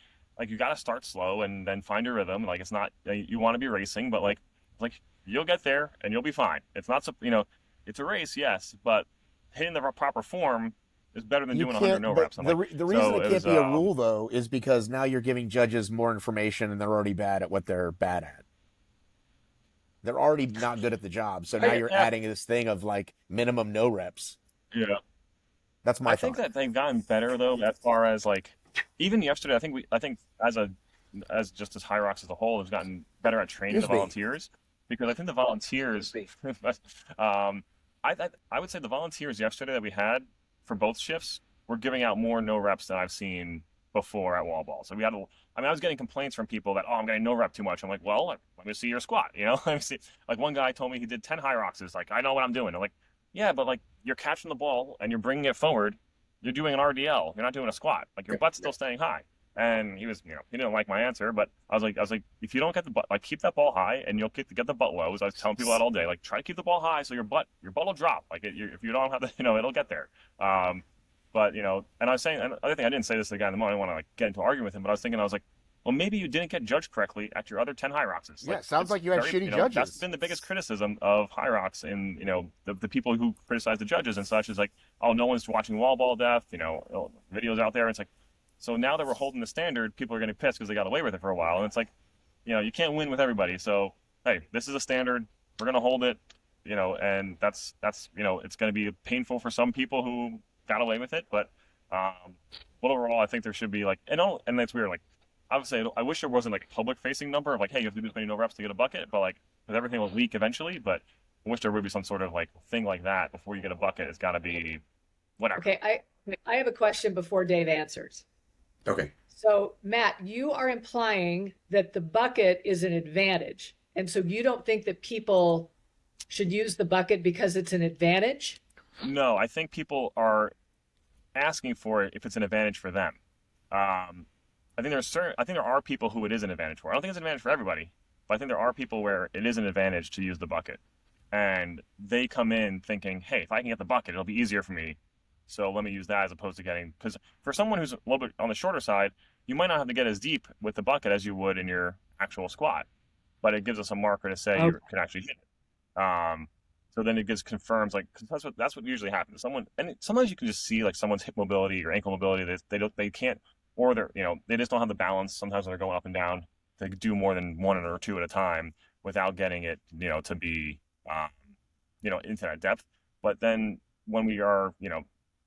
you got to start slow and then find your rhythm. Like, it's not you want to be racing, but like you'll get there and you'll be fine. It's not it's a race, yes, but hitting the proper form is better than doing 100 no reps. The reason it can't be a rule, though, is because now you're giving judges more information and they're already bad at what they're bad at. They're already not good at the job. So now you're adding this thing of like minimum no reps. Yeah. That's my thought. I think that they've gotten better though, as far as like even yesterday, I think as HYROX as a whole has gotten better at training the volunteers. because I think the volunteers, I would say the volunteers yesterday that we had for both shifts were giving out more no reps than I've seen before at wall ball. So we had, I mean, I was getting complaints from people that, oh, I'm getting no rep too much. I'm like, well, let me see your squat. Let me see. Like one guy told me he did 10 HYROXs. Like, I know what I'm doing. I'm like, yeah, but like you're catching the ball and you're bringing it forward. You're doing an RDL. You're not doing a squat. Like your butt's still staying high. And he was, he didn't like my answer, but I was like, if you don't get the butt, like keep that ball high, and you'll get the butt lows. I was telling people that all day, like try to keep the ball high so your butt will drop. Like if you don't have the, it'll get there. But and I was saying, and the other thing, I didn't say this to the guy in the morning. I didn't want to like get into an argument with him, but I was like, well, maybe you didn't get judged correctly at your other 10 HYROXs. Yeah, sounds like you had shitty judges. That's been the biggest criticism of HYROX, and the people who criticize the judges and such is like, oh, no one's watching wall ball depth. Videos out there. It's like. So now that we're holding the standard, people are getting pissed because they got away with it for a while. And it's like, you can't win with everybody. So, hey, this is a standard. We're going to hold it, and that's it's going to be painful for some people who got away with it. But overall, I think there should be like, and it's weird. Like, I would say, I wish there wasn't like a public facing number of like, hey, you have to do this many no reps to get a bucket. But like, because everything will leak eventually. But I wish there would be some sort of like thing like that before you get a bucket. It's got to be whatever. Okay. I have a question before Dave answers. Okay. So, Matt, you are implying that the bucket is an advantage. And so you don't think that people should use the bucket because it's an advantage? No, I think people are asking for it if it's an advantage for them. I think there are people who it is an advantage for. I don't think it's an advantage for everybody, but I think there are people where it is an advantage to use the bucket. And they come in thinking, hey, if I can get the bucket, it'll be easier for me. So let me use that as opposed to because for someone who's a little bit on the shorter side, you might not have to get as deep with the bucket as you would in your actual squat, but it gives us a marker to say you can actually hit it. So then it confirms, like, cause that's what usually happens. Sometimes you can just see like someone's hip mobility or ankle mobility. They can't, or they just don't have the balance. Sometimes when they're going up and down, they do more than one or two at a time without getting it, to be, into that depth. But then when we are,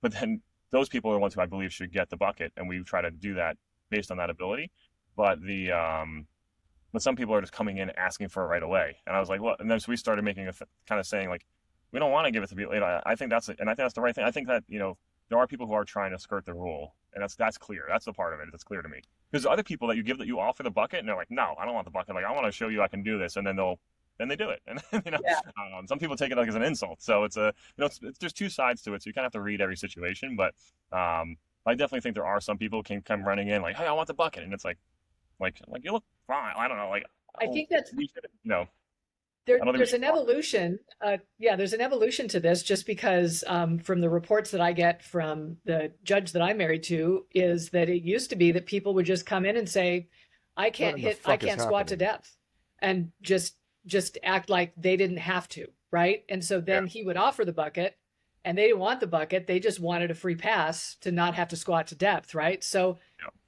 but then those people are the ones who I believe should get the bucket, and we try to do that based on that ability. But but some people are just coming in asking for it right away, and I was like, well, and then so we started making kind of saying like, we don't want to give it to people. I think that's the right thing. I think that there are people who are trying to skirt the rule, and that's clear. That's the part of it that's clear to me. Because other people that you offer the bucket, and they're like, no, I don't want the bucket. Like I want to show you I can do this, and then they do it, and some people take it like as an insult. So it's there's two sides to it. So you kind of have to read every situation. But I definitely think there are some people who can come running in like, hey, I want the bucket, and it's like you look fine. I don't know. Like I think that's there's an evolution. There's an evolution to this. Just because from the reports that I get from the judge that I'm married to is that it used to be that people would just come in and say, I can't squat to depth, and just act like they didn't have to, right? And so then he would offer the bucket, and they didn't want the bucket. They just wanted a free pass to not have to squat to depth, right? So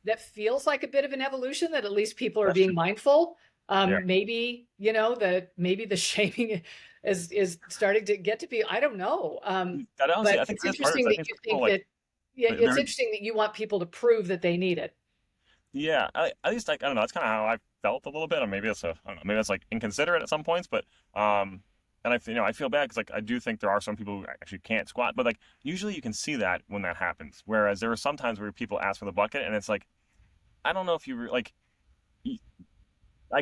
that feels like a bit of an evolution that at least people are being mindful. Maybe, maybe the shaming is starting to get to be, I don't know. But it's interesting that you think that, it's interesting that you want people to prove that they need it. Yeah, at least I don't know. That's kind of how I felt a little bit, or maybe it's maybe that's like inconsiderate at some points. But and I feel bad because like I do think there are some people who actually can't squat, but like usually you can see that when that happens. Whereas there are some times where people ask for the bucket, and it's like, I don't know if you like. I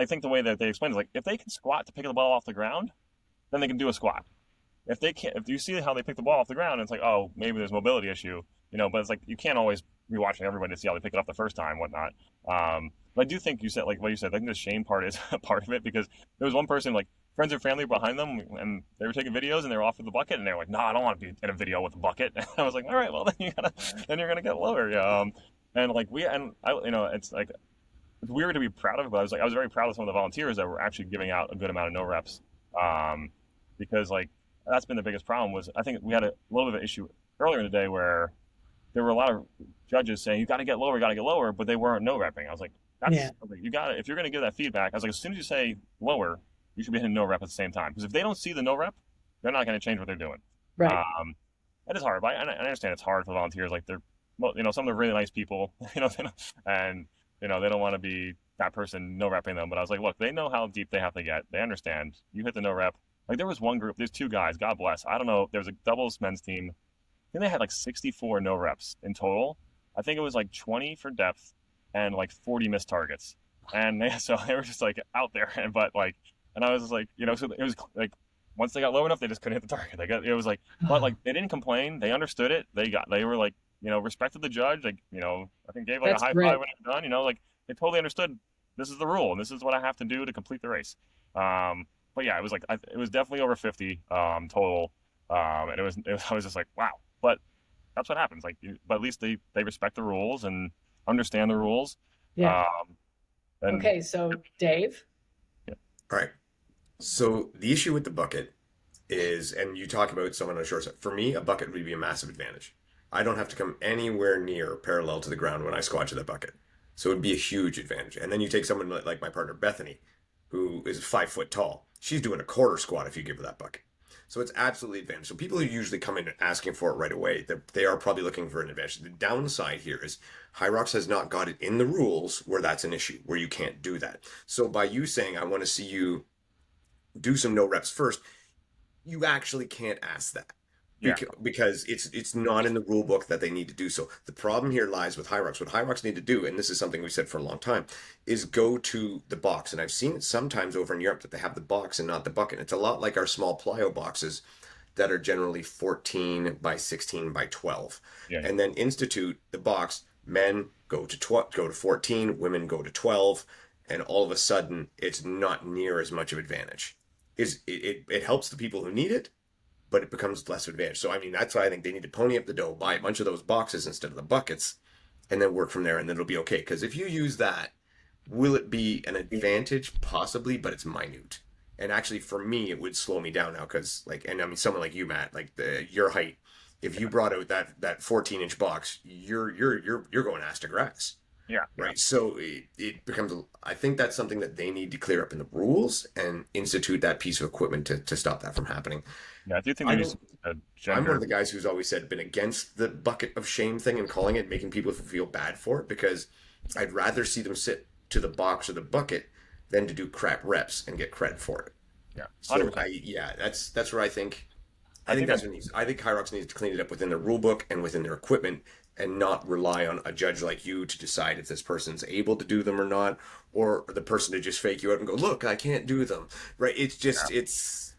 think the way that they explain it is like if they can squat to pick the ball off the ground, then they can do a squat. If they can't, if you see how they pick the ball off the ground, it's like, oh, maybe there's a mobility issue, but it's like you can't always be watching everybody to see how they pick it up the first time, whatnot. But I do think you said, like what you said, I think the shame part is a part of it, because there was one person, like friends or family behind them, and they were taking videos and they were offered the bucket, and they were like, no, I don't want to be in a video with a bucket. And I was like, all right, well then you're gonna get lower. And like it's like, it's weird to be proud of it, but I was very proud of some of the volunteers that were actually giving out a good amount of no reps, because like that's been the biggest problem. Was I think we had a little bit of an issue earlier in the day where there were a lot of judges saying you got to get lower, but they weren't no repping. I was like, you got it. If you're going to give that feedback, I was like, as soon as you say lower, you should be hitting no rep at the same time, because if they don't see the no rep, they're not going to change what they're doing. Right. It is hard, but I understand it's hard for volunteers. Like they're, some of them are really nice people, and they don't want to be that person no repping them. But I was like, look, they know how deep they have to get. They understand. You hit the no rep. Like there was one group, there's two guys, God bless. I don't know. There was a doubles men's team. I think they had like 64 no reps in total. I think it was like 20 for depth and like 40 missed targets. And so they were just like out there. And I was just like, so it was like, once they got low enough, they just couldn't hit the target. It was like, but like they didn't complain. They understood it. They were like, respected the judge. Like, I think gave like That's a high great. five when it was done. Like they totally understood this is the rule and this is what I have to do to complete the race. But yeah, it was like it was definitely over 50 total. And I was just like, wow. But that's what happens. Like, but at least they respect the rules and understand the rules. Yeah. And Okay, so Dave. All right. So the issue with the bucket is, and you talk about someone on a short side. For me, a bucket would be a massive advantage. I don't have to come anywhere near parallel to the ground when I squat to that bucket. So it would be a huge advantage. And then you take someone like my partner Bethany, who is 5 foot tall. She's doing a quarter squat if you give her that bucket. So it's absolutely advantage. So people who usually come in asking for it right away, they are probably looking for an advantage. The downside here is HYROX has not got it in the rules where that's an issue, where you can't do that. So by you saying, I want to see you do some no reps first, you actually can't ask that. Yeah. Because it's not in the rule book that they need to do so. The problem here lies with HYROX. What HYROX need to do, and this is something we've said for a long time, is go to the box. And I've seen it sometimes over in Europe that they have the box and not the bucket. It's a lot like our small plyo boxes that are generally 14 by 16 by 12. Yeah. And then institute the box. Men go to 14, women go to 12, and all of a sudden it's not near as much of an advantage. It helps the people who need it, but it becomes less advantage. So, I mean, that's why I think they need to pony up the dough, buy a bunch of those boxes instead of the buckets, and then work from there, and then it'll be okay. Because if you use that, will it be an advantage? Possibly, but it's minute. And actually, for me, it would slow me down now because, and I mean, someone like you, Matt, like your height, if you brought out that 14-inch box, you're going ass to grass. Yeah. Right. So it becomes, I think that's something that they need to clear up in the rules and institute that piece of equipment to stop that from happening. Yeah, I do think there's a gender. I'm one of the guys who's always been against the bucket of shame thing and calling it, making people feel bad for it, because I'd rather see them sit to the box or the bucket than to do crap reps and get credit for it. Yeah. So that's where I think that's what needs. I think HYROX needs to clean it up within the rule book and within their equipment, and not rely on a judge like you to decide if this person's able to do them or not, or the person to just fake you out and go, look, I can't do them. Right? It's just it's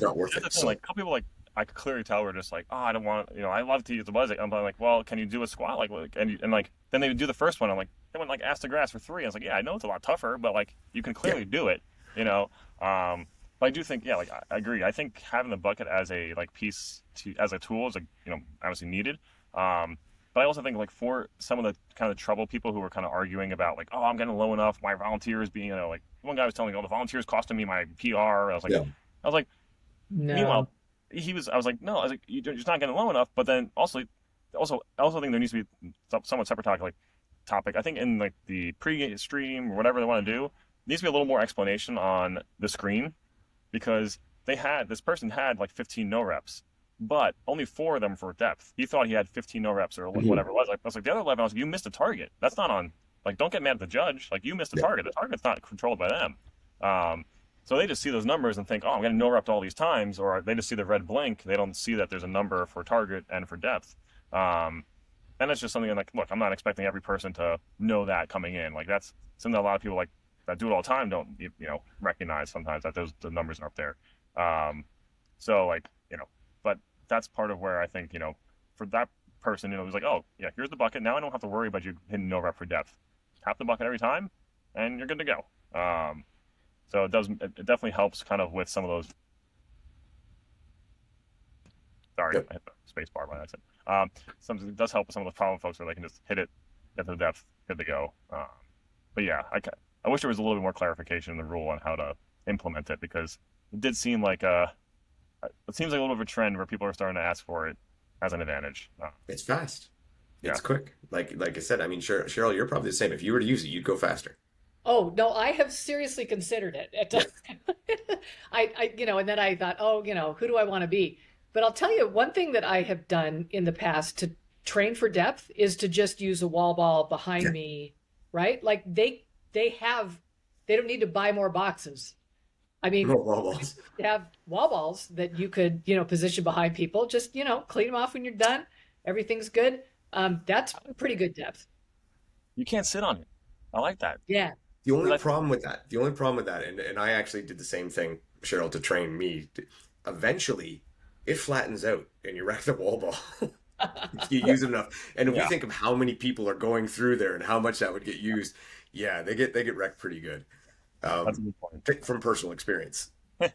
not worth it. So, like a couple people, like I could clearly tell were just like, oh, I don't want, I love to use the buzz. I'm like, well, can you do a squat? And like then they would do the first one. I'm like, they went like ass to grass for 3. I was like, yeah, I know it's a lot tougher, but like you can clearly do it. But I do think, like I agree. I think having the bucket as a piece as a tool is obviously needed. But I also think like for some of the kind of trouble people who were kind of arguing about like, oh, I'm getting low enough, my volunteers being, like one guy was telling me, oh, the volunteers costing me my PR. I was like, No. Meanwhile, I was like, no, you're just not getting low enough. But then also think there needs to be somewhat separate topic. I think in like the pre-stream or whatever they want to do, there needs to be a little more explanation on the screen, because this person had like 15 no reps, but only 4 of them for depth. He thought he had 15 no reps or whatever it was. I was like, the other 11, I was like, you missed a target. That's not on, don't get mad at the judge. Like, you missed a target. The target's not controlled by them. So they just see those numbers and think, oh, I'm getting no repped all these times, or they just see the red blink. They don't see that there's a number for target and for depth. And that's just something like, look, I'm not expecting every person to know that coming in. Like, that's something that a lot of people that do it all the time don't, recognize sometimes that the numbers are up there. But that's part of where I think, for that person, it was like, oh, yeah, here's the bucket. Now I don't have to worry about you hitting no rep for depth. Tap the bucket every time, and you're good to go. So it definitely helps kind of with some of those. Sorry, I hit the space bar by accident. It does help with some of the problem folks where they can just hit it, get to the depth, good to go. But yeah, I wish there was a little bit more clarification in the rule on how to implement it, because it did seem like it seems like a little bit of a trend where people are starting to ask for it as an advantage. It's fast. It's quick. Like I said, I mean, Cheryl, you're probably the same. If you were to use it, you'd go faster. Oh, no, I have seriously considered it. And then I thought, oh, who do I want to be? But I'll tell you, one thing that I have done in the past to train for depth is to just use a wall ball behind me right? Like they don't need to buy more boxes. I mean, No wall balls. they have wall balls that you could, position behind people. Just, clean them off when you're done. Everything's good. That's pretty good depth. You can't sit on it. I like that. Yeah. The only problem with that, and I actually did the same thing, Cheryl, to train me. Eventually, it flattens out, and you rack the wall ball. You use it enough, and if we think of how many people are going through there and how much that would get used, yeah, they get wrecked pretty good. That's a good point. From personal experience.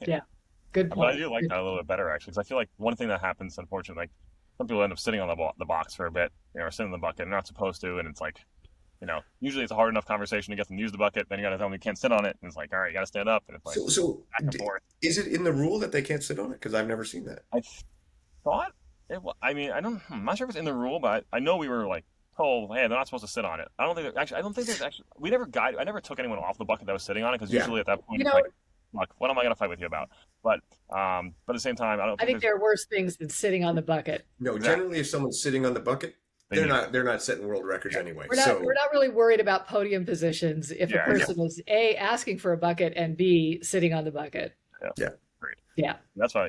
Yeah. Good But point. I do like that a little bit better, actually, because I feel like one thing that happens, unfortunately, like some people end up sitting on the box for a bit, or sitting in the bucket, and they're not supposed to, and it's like, usually it's a hard enough conversation to get them to use the bucket, then you got to tell them you can't sit on it, and it's like, all right, you got to stand up, and it's like, So back and forth. is it in the rule that they can't sit on it? Because I've never seen that. I thought I'm not sure if it's in the rule, but I know we were like told, hey, they're not supposed to sit on it. I don't think there's actually, I never took anyone off the bucket that was sitting on it, because usually at that point, it's like, look, what am I going to fight with you about? But at the same time, I think there are worse things than sitting on the bucket. No, generally, if someone's sitting on the bucket, they're not setting world records anyway. We're not really worried about podium positions if a person is A, asking for a bucket, and B, sitting on the bucket. Yeah. Great. Yeah. That's why,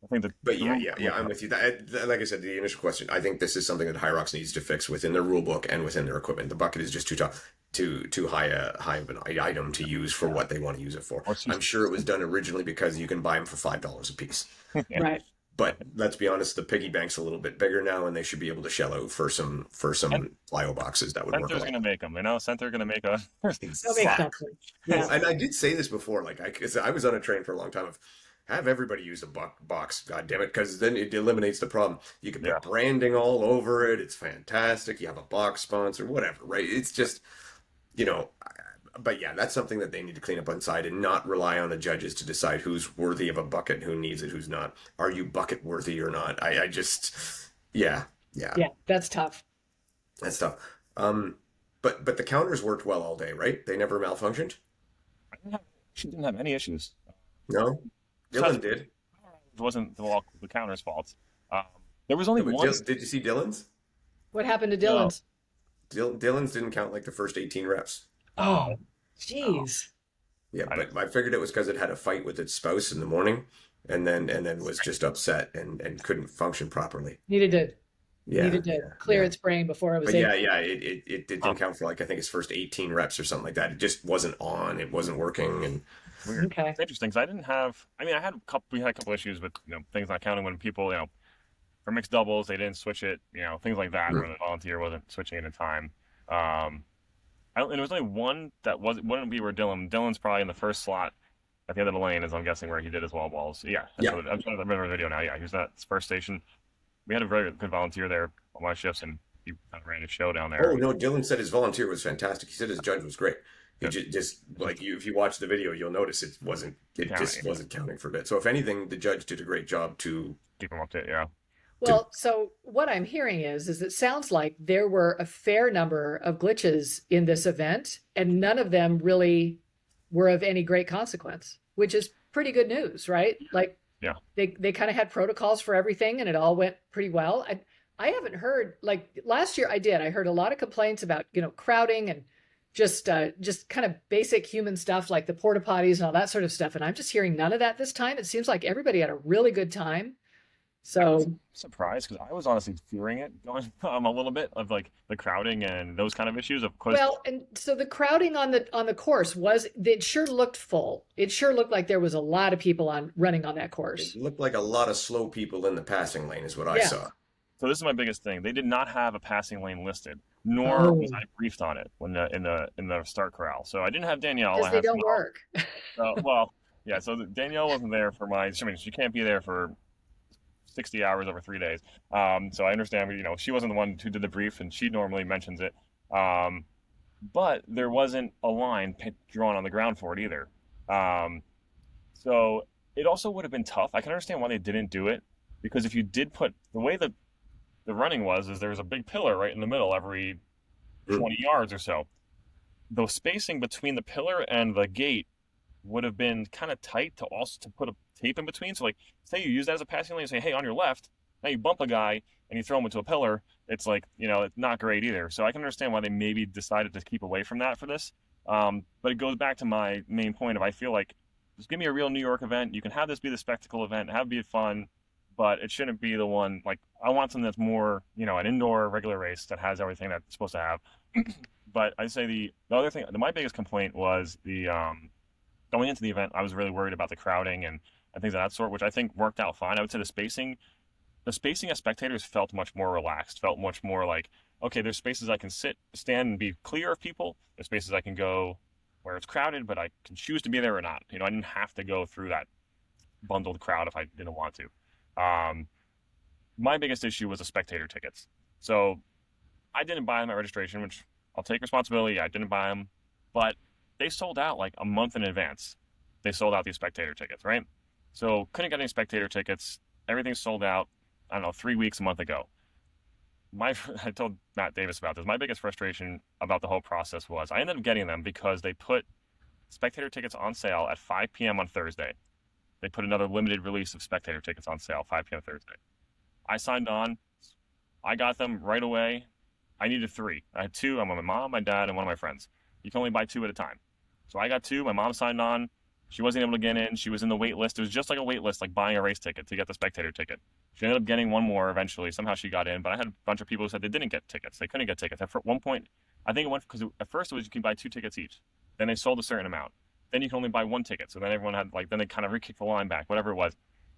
I think that. But I'm with you. Like I said, the initial question, I think this is something that HYROX needs to fix within their rule book and within their equipment. The bucket is just too tough, too high of an item to use for what they want to use it for. I'm sure it was done originally because you can buy them for $5 a piece. Right. But let's be honest, the piggy bank's a little bit bigger now, and they should be able to shell out for some plyo boxes that would work. Center's going to make them. Center's going to make a. Exactly. Yeah. And I did say this before, like I was on a train for a long time of have everybody use a box, god damn it, because then it eliminates the problem. You can put branding all over it. It's fantastic. You have a box sponsor, whatever, right? It's just, but yeah, that's something that they need to clean up inside and not rely on the judges to decide who's worthy of a bucket, who needs it, who's not. Are you bucket worthy or not? I just, yeah. Yeah, that's tough. That's tough. But the counters worked well all day, right? They never malfunctioned? She didn't have any issues. No? Dylan did. It wasn't the counter's fault. There was only one. Did you see Dylan's? What happened to Dylan's? Dylan's didn't count like the first 18 reps. Oh, jeez. Yeah, but I figured it was because it had a fight with its spouse in the morning, and then was just upset and couldn't function properly. Needed to clear its brain before it was. But it didn't count for like I think its first 18 reps or something like that. It just wasn't on. It wasn't working, and weird. Okay. It's interesting because I didn't have. I mean, we had a couple issues with things not counting when people for mixed doubles they didn't switch it. Things like that when the volunteer wasn't switching it in time. And there was only one that wouldn't be where Dylan's probably in the first slot at the end of the lane, as I'm guessing, where he did his wall balls. Yeah. I'm trying to remember the video now. Yeah, he was at his first station. We had a very good volunteer there on my shifts, and he kind of ran his show down there. Oh no, Dylan said his volunteer was fantastic. He said his judge was great. He just like if you watch the video, you'll notice it just wasn't counting for a bit. So if anything, the judge did a great job to keep him up to it. Yeah. Well, so what I'm hearing is it sounds like there were a fair number of glitches in this event, and none of them really were of any great consequence, which is pretty good news, right? Like, they kind of had protocols for everything, and it all went pretty well. I haven't heard, like last year I heard a lot of complaints about, crowding and just kind of basic human stuff like the porta potties and all that sort of stuff. And I'm just hearing none of that this time. It seems like everybody had a really good time. So I'm surprised because I was honestly fearing it going a little bit of like the crowding and those kind of issues. Of course. Well, and so the crowding on the course it sure looked full. It sure looked like there was a lot of people running on that course. It looked like a lot of slow people in the passing lane is what I saw. So this is my biggest thing. They did not have a passing lane listed, nor was I briefed on it when in the start corral. So I didn't have Danielle. Because they don't work. So Danielle wasn't there for she can't be there for 60 hours over 3 days. So I understand, she wasn't the one who did the brief, and she normally mentions it. But there wasn't a line drawn on the ground for it either. So it also would have been tough. I can understand why they didn't do it, because if you did put the way the running is there was a big pillar right in the middle every 20 yards or so. The spacing between the pillar and the gate would have been kind of tight to put a tape in between. So like, say you use that as a passing lane and say, hey, on your left, now you bump a guy and you throw him into a pillar, it's like, it's not great either. So I can understand why they maybe decided to keep away from that for this. But it goes back to my main point of, I feel like, just give me a real New York event. You can have this be the spectacle event, have it be fun, but it shouldn't be the one, like, I want something that's more, an indoor regular race that has everything that it's supposed to have. But I'd say the other thing, my biggest complaint was the going into the event, I was really worried about the crowding and things of that sort, which I think worked out fine. I would say the spacing as spectators felt much more relaxed, felt much more like, okay, there's spaces I can stand and be clear of people. There's spaces I can go where it's crowded, but I can choose to be there or not. I didn't have to go through that bundled crowd if I didn't want to. My biggest issue was the spectator tickets. So I didn't buy them at registration, which I'll take responsibility. I didn't buy them, but they sold out like a month in advance. They sold out these spectator tickets, right? So couldn't get any spectator tickets. Everything's sold out, I don't know, 3 weeks, a month ago. I told Matt Davis about this. My biggest frustration about the whole process was I ended up getting them because they put spectator tickets on sale at 5 p.m. on Thursday. They put another limited release of spectator tickets on sale, 5 p.m. Thursday. I signed on. I got them right away. I needed 3. I had 2. I'm with my mom, my dad, and one of my friends. You can only buy 2 at a time. So I got 2. My mom signed on. She wasn't able to get in. She was in the wait list. It was just like a wait list, like buying a race ticket to get the spectator ticket. She ended up getting one more eventually. Somehow she got in, but I had a bunch of people who said they didn't get tickets. They couldn't get tickets. At one point, I think it went because at first it was you can buy 2 tickets each. Then they sold a certain amount. Then you can only buy 1 ticket. So then everyone had then they kind of re-kicked the line back, whatever it was.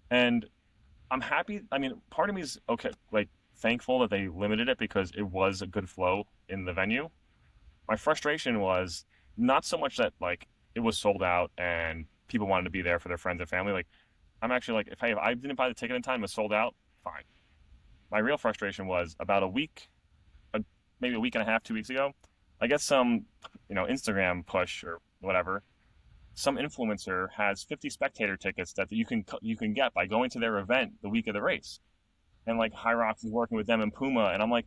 And I'm happy. I mean, part of me is thankful that they limited it because it was a good flow in the venue. My frustration was not so much that it was sold out and people wanted to be there for their friends and family. I'm actually if I didn't buy the ticket in time, it was sold out, fine. My real frustration was about maybe a week and a half, 2 weeks ago, I get some, Instagram push or whatever. Some influencer has 50 spectator tickets that you can get by going to their event the week of the race. And HYROX is working with them and Puma, and I'm like,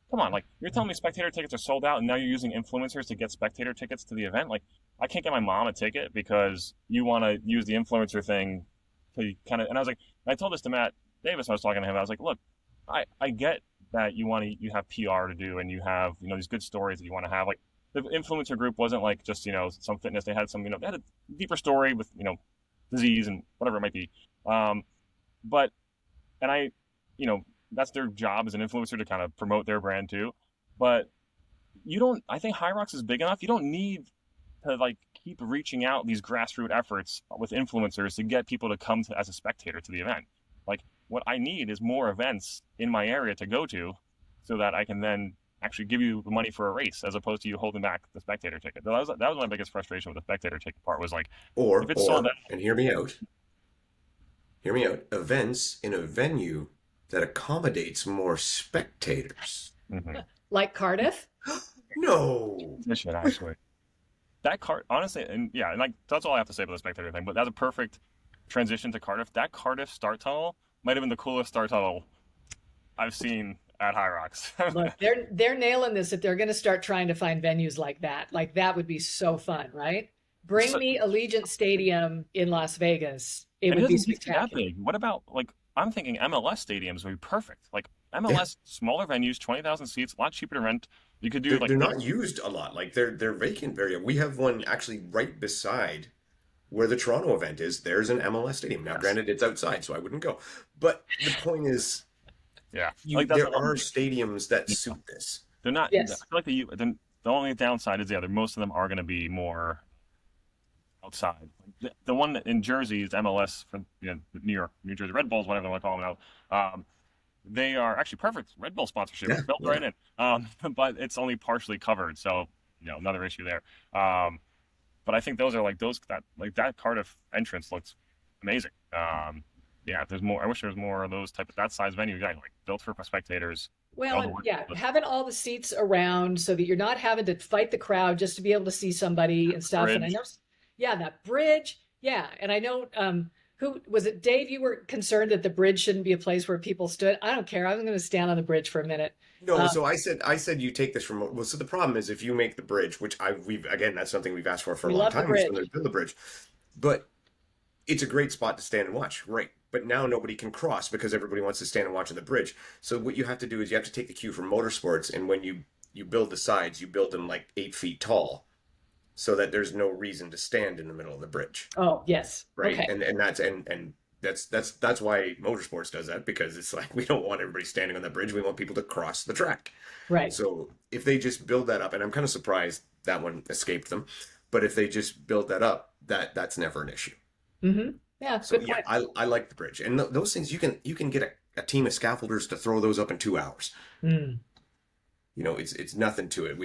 come on, you're telling me spectator tickets are sold out and now you're using influencers to get spectator tickets to the event? I can't get my mom a ticket because you want to use the influencer thing to kind of, and I was I told this to Matt Davis, I was talking to him, I was like, look, I get that you have PR to do and you have, these good stories that you want to have. The influencer group wasn't just, some fitness. They had some, they had a deeper story with, disease and whatever it might be. That's their job as an influencer to kind of promote their brand too. But I think HYROX is big enough. You don't need to keep reaching out these grassroots efforts with influencers to get people to come as a spectator to the event. What I need is more events in my area to go to so that I can then actually give you the money for a race as opposed to you holding back the spectator ticket. That was my biggest frustration with the spectator ticket part was if it's sold out. And hear me out, events in a venue that accommodates more spectators. Mm-hmm. Like Cardiff? No. It should actually. That honestly, and yeah, and that's all I have to say about the spectator thing, but that's a perfect transition to Cardiff. That Cardiff start tunnel might have been the coolest start tunnel I've seen at HYROX. Look, they're nailing this if they're going to start trying to find venues like that. That would be so fun, right? Bring me Allegiant Stadium in Las Vegas. It would be spectacular. That big. What about I'm thinking MLS stadiums would be perfect. MLS, smaller venues, 20,000 seats, a lot cheaper to rent. You could do they're not used a lot. They're vacant area. We have one actually right beside where the Toronto event is. There's an MLS stadium. Now, granted, it's outside, so I wouldn't go. But the point is, yeah, there are stadiums that suit this. They're not. Yes. I feel the only downside is most of them are going to be more outside. The one in Jersey is MLS for New York, New Jersey Red Bulls, whatever they want to call them now. They are actually perfect Red Bull sponsorship, built right in. But it's only partially covered, so another issue there. But I think those are that Cardiff entrance looks amazing. There's more. I wish there was more of those that size venue, built for spectators. Well, having all the seats around so that you're not having to fight the crowd just to be able to see somebody and stuff. Bridge. And I know, that bridge. Yeah, and I know. Who was it, Dave? You were concerned that the bridge shouldn't be a place where people stood. I don't care. I'm going to stand on the bridge for a minute. No, so I said you take this from. Well, so the problem is if you make the bridge, which that's something we've asked for a long time. When they build the bridge, but it's a great spot to stand and watch, right? but now nobody can cross because everybody wants to stand and watch on the bridge. So what you have to do is you have to take the cue from motorsports, and when you build the sides, you build them like 8 feet tall, so that there's no reason to stand in the middle of the bridge. Oh, yes. Right. Okay. And that's why motorsports does that, because it's like, we don't want everybody standing on the bridge. We want people to cross the track. Right. So if they just build that up, and I'm kind of surprised that one escaped them, but if they just build that up, that's never an issue. Mm-hmm. Yeah. So Good yeah, point. I like the bridge, and those things you can get a team of scaffolders to throw those up in 2 hours. Mm. You know, it's nothing to it.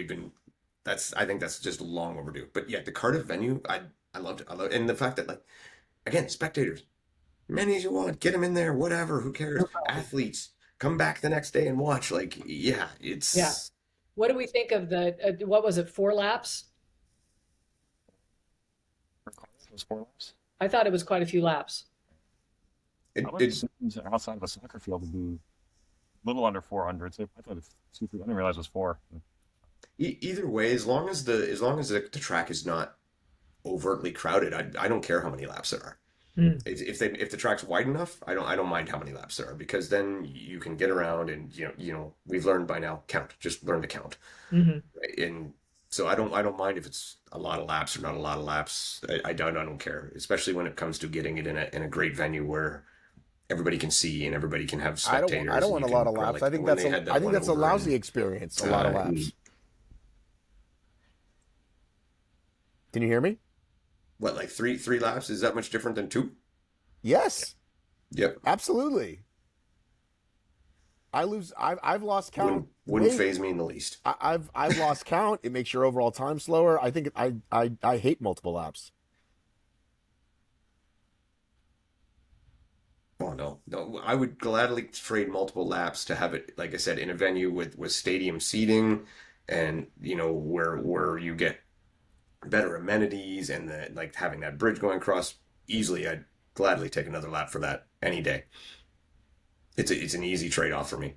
I think that's just long overdue. But yeah, the Cardiff venue, I loved it. I love it. And the fact that, like, again, spectators, many as you want, get them in there, whatever, who cares? Athletes, come back the next day and watch. Like, yeah, it's Yeah. What do we think of the, what was it, 4 laps? For Cardiff, it was 4 laps. I thought it was quite a few laps. it, I would it, assume outside of a soccer field would be a little under 400. So I thought it was 2, 3. I didn't realize it was 4. either way, as long as the track is not overtly crowded, I don't care how many laps there are. Mm. If the track's wide enough, I don't mind how many laps there are, because then you can get around, and we've learned by now, just learn to count. Mm-hmm. Right? And so I don't mind if it's a lot of laps or not a lot of laps. I don't care, especially when it comes to getting it in a great venue where everybody can see and everybody can have spectators. I don't want a lot of laps. I think that's a lousy experience. A lot of laps. Can you hear me? What, like three laps? Is that much different than 2? Yes. Yep. Absolutely. I've lost count. Wouldn't phase me in the least. I've lost count. It makes your overall time slower. I think I hate multiple laps. Oh no. I would gladly trade multiple laps to have it, like I said, in a venue with stadium seating, and where you get better amenities, and like having that bridge going across easily. I'd gladly take another lap for that any day. It's an easy trade-off for me.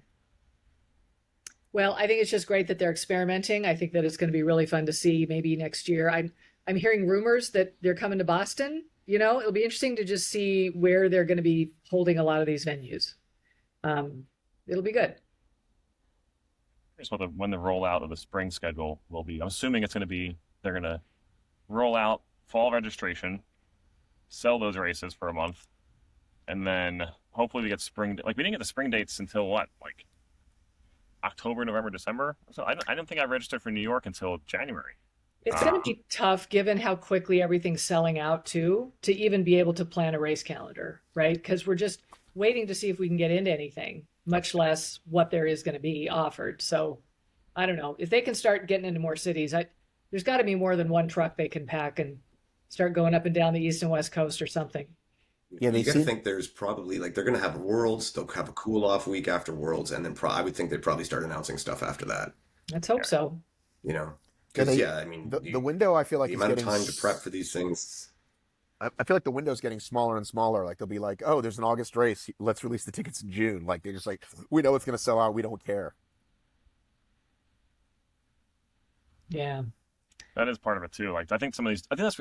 Well, I think it's just great that they're experimenting. I think that it's going to be really fun to see maybe next year. I'm hearing rumors that they're coming to Boston. It'll be interesting to just see where they're going to be holding a lot of these venues. It'll be good. Here's when the rollout of the spring schedule will be. I'm assuming they're going to roll out fall registration, sell those races for a month, and then hopefully we get spring. Like, we didn't get the spring dates until what, like October, November, December. So I didn't think I registered for New York until January. It's going to be tough given how quickly everything's selling out too, to even be able to plan a race calendar, right? Because we're just waiting to see if we can get into anything, much less what there is going to be offered. So I don't know. If they can start getting into more cities, there's got to be more than one truck they can pack and start going up and down the East and West Coast or something. Yeah, you got to think there's probably, like, they're going to have Worlds. They'll have a cool off week after Worlds, and then I would think they'd probably start announcing stuff after that. Let's hope so. Because I mean, the window, I feel like the is amount of getting time to prep for these things. I feel like the window's getting smaller and smaller. Like, they'll be like, oh, there's an August race. Let's release the tickets in June. Like, they're just like, we know it's going to sell out. We don't care. Yeah. That is part of it too. Like, I think some of these, I think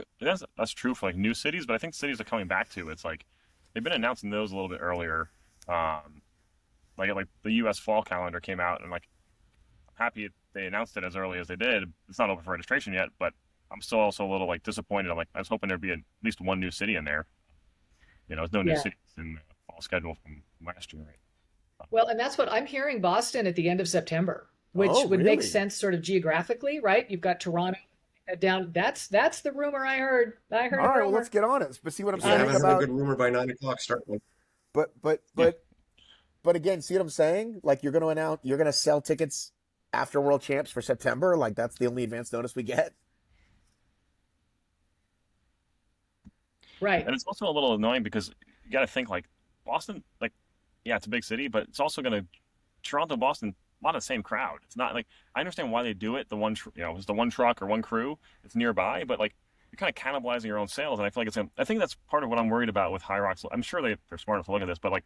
that's true for like new cities, but I think cities are coming back to. It's like they've been announcing those a little bit earlier. Like the U.S. fall calendar came out, and like, I'm happy they announced it as early as they did. It's not open for registration yet, but I'm still also a little like disappointed. I'm like, I was hoping there'd be at least one new city in there. There's no new cities in the fall schedule from last year. Right? Well, and that's what I'm hearing. Boston at the end of September, which would make sense sort of geographically, right? You've got Toronto down. That's the rumor I heard. All right, well, let's get on it. But see what I'm If you saying haven't about. heard a good rumor by 9 o'clock, start one. But again, see what I'm saying? Like, you're going to sell tickets after World Champs for September. Like, that's the only advance notice we get. Right. And it's also a little annoying because you got to think, like, Boston, like, yeah, it's a big city, but it's also Toronto, Boston, a lot of the same crowd. It's not like, I understand why they do it. It's the one truck or one crew. It's nearby, but like, you're kind of cannibalizing your own sales. And I feel like I think that's part of what I'm worried about with HYROX. I'm sure they're smart enough to look at this, but like,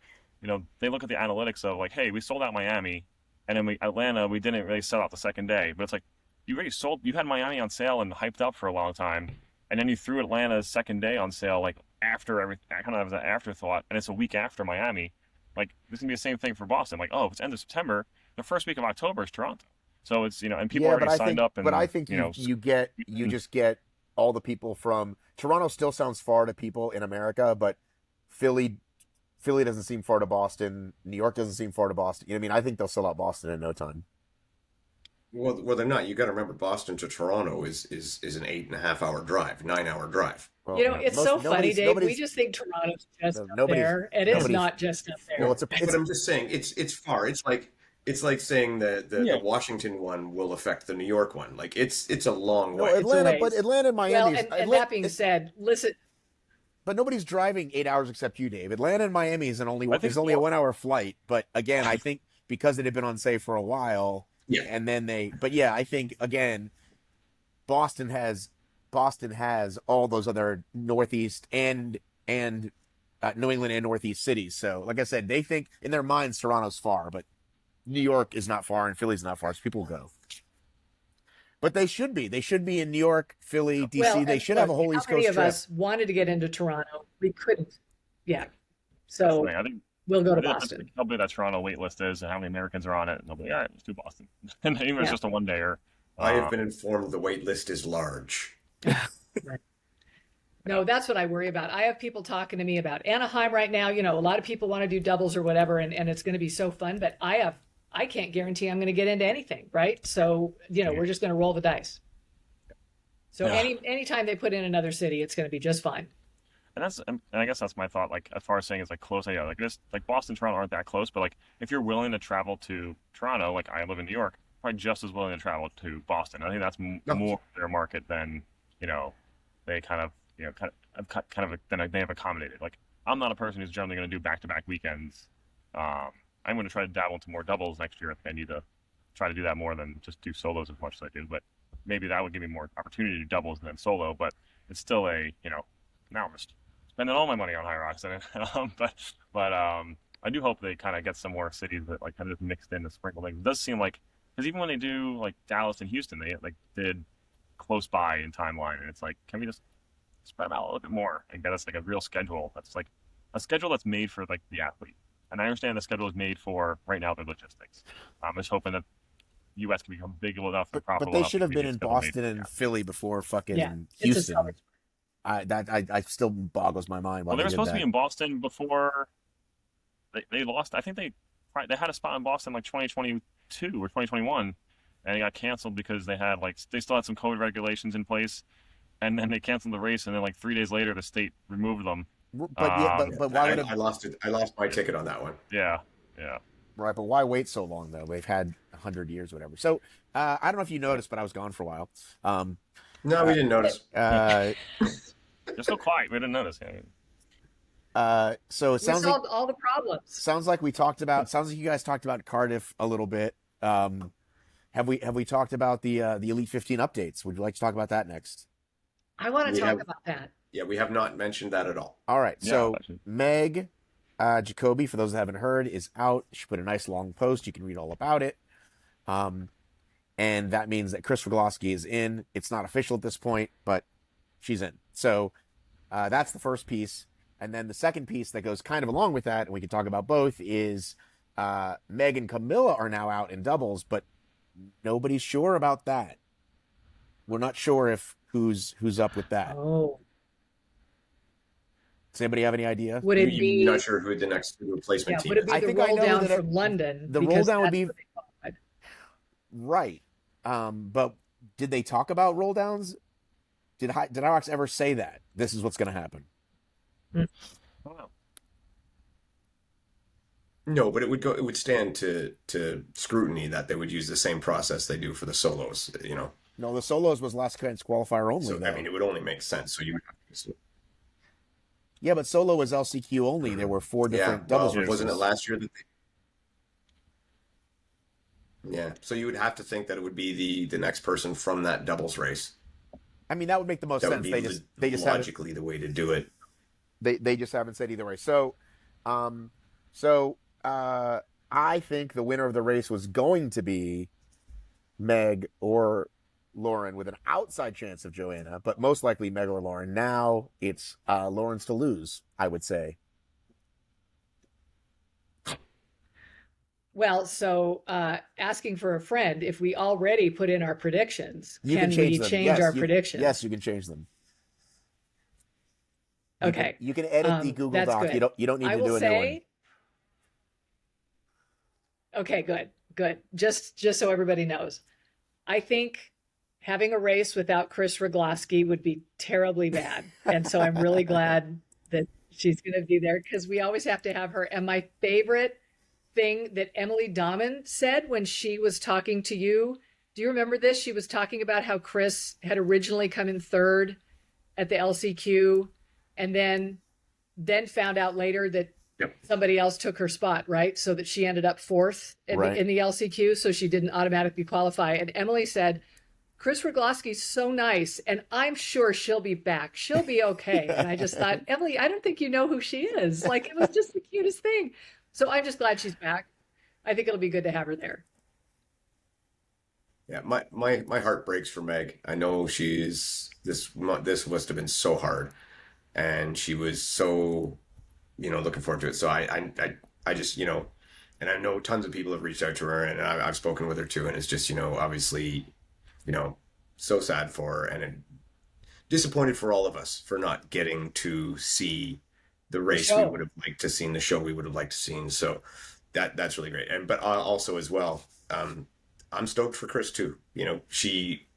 they look at the analytics of like, hey, we sold out Miami, and then Atlanta, we didn't really sell out the second day. But it's like, you had Miami on sale and hyped up for a long time. and then you threw Atlanta's second day on sale like after everything, kind of as an afterthought, and it's a week after Miami. Like this can be the same thing for Boston. Like, oh, if it's end of September, the first week of October is Toronto. So it's, and people Yeah, already signed up, and but I think you just get all the people from Toronto. Still sounds far to people in America, but Philly doesn't seem far to Boston. New York doesn't seem far to Boston. You know what I mean? I think they'll sell out Boston in no time. Well, they're not. You got to remember, Boston to Toronto is an 8.5 hour drive, 9 hour drive. Well, It's so funny, Dave. We just think Toronto's just up there, and it's not just up there. Well, but I'm just saying, it's far. It's like saying the Washington one will affect the New York one. Like it's a long way. But Atlanta and Miami. Well, and that being said, listen. But nobody's driving 8 hours except you, Dave. Atlanta and Miami is only a 1 hour flight. But again, I think because it had been unsafe for a while, and then I think again, Boston has all those other Northeast and New England and Northeast cities. So, like I said, they think in their minds Toronto's far, but New York is not far and Philly's not far, so people go. But they should be. They should be in New York, Philly, DC. Well, they should have a whole East Coast trip. How many of us wanted to get into Toronto? We couldn't. Yeah. So I think we'll go to Boston. How big that Toronto wait list is and how many Americans are on it. And they'll be like, all right, let's do Boston. And even if it's just a one-dayer. I have been informed the wait list is large. Right. No, that's what I worry about. I have people talking to me about Anaheim right now. A lot of people want to do doubles or whatever, and it's going to be so fun. But I can't guarantee I'm going to get into anything, right? So, we're just going to roll the dice. So anytime they put in another city, it's going to be just fine. And I guess that's my thought. Like as far as saying it's like close, like this, like Boston, Toronto aren't that close, but like if you're willing to travel to Toronto, like I live in New York, probably just as willing to travel to Boston. I think that's more their market than they kind of they have accommodated. Like I'm not a person who's generally going to do back-to-back weekends. I'm going to try to dabble into more doubles next year. I think I need to try to do that more than just do solos as much as I do. But maybe that would give me more opportunity to do doubles than solo. But it's still now I'm just spending all my money on HYROX. But I do hope they kind of get some more cities that like kind of just mixed in to sprinkle things. It does seem like, because even when they do like Dallas and Houston, they like did close by in timeline, and it's like, can we just spread them out a little bit more and get us like a real schedule that's like a schedule that's made for like the athlete. And I understand the schedule is made for right now the logistics. I'm just hoping that U.S. can become big enough and profitable. But they should have been in Boston and Philly before fucking Houston. I still boggles my mind. Well, they were supposed to be in Boston before they lost. I think they had a spot in Boston like 2022 or 2021, and it got canceled because they still had some COVID regulations in place, and then they canceled the race, and then like 3 days later the state removed them. But why would I lost it? I lost my ticket on that one. Yeah. Right, but why wait so long though? They've had 100 years, whatever. So I don't know if you noticed, but I was gone for a while. No, we didn't notice. You're so quiet. We didn't notice. So it sounds solved all the problems. Sounds like you guys talked about Cardiff a little bit. Have we talked about the Elite 15 updates? Would you like to talk about that next? I want to talk about that. Yeah, we have not mentioned that at all. All right. So Meg Jacoby, for those that haven't heard, is out. She put a nice long post. You can read all about it. And that means that Chris Rogloski is in. It's not official at this point, but she's in. So that's the first piece. And then the second piece that goes kind of along with that, and we can talk about both, is Meg and Camilla are now out in doubles, but nobody's sure about that. We're not sure if who's up with that. Oh. Does anybody have any idea? Would it be? You're not sure who the next replacement team would it be is. the roll down from London? The roll down would be right. But did they talk about roll downs? Did HYROX ever say that this is what's going to happen? No, but it would stand to scrutiny that they would use the same process they do for the solos. No, the solos was last chance qualifier only. So, I mean, it would only make sense. So you would have to. Yeah, but solo was LCQ only. There were 4 different doubles races. Wasn't it last year that Yeah, so you would have to think that it would be the next person from that doubles race. I mean, that would make the most sense. They just logically the way to do it. They just haven't said either way. So, I think the winner of the race was going to be Meg or Lauren with an outside chance of Joanna, but most likely Meg or Lauren. Now it's Lauren's to lose, I would say. Well, so asking for a friend, if we already put in our predictions, can we change our predictions? Yes, you can change them. Okay. You can edit the Google Doc. Good. You don't need to do a new one. Okay, good. Just so everybody knows, I think having a race without Chris Rogloski would be terribly bad, and so I'm really glad that she's going to be there because we always have to have her. And my favorite thing that Emily Dahman said when she was talking to you, do you remember this? She was talking about how Chris had originally come in third at the LCQ, and then found out later that somebody else took her spot, right? So that she ended up fourth in the LCQ, so she didn't automatically qualify. And Emily said, Chris Rogloski's so nice, and I'm sure she'll be back. She'll be okay. And I just thought, Emily, I don't think you know who she is. Like, it was just the cutest thing. So I'm just glad she's back. I think it'll be good to have her there. Yeah, my heart breaks for Meg. I know this must have been so hard, and she was so looking forward to it. So I just, and I know tons of people have reached out to her, and I've spoken with her too. And it's just, obviously, so sad for her, and disappointed for all of us for not getting to see the race we would have liked to see, the show we would have liked to see. So that's really great. But also as well, I'm stoked for Chris too. She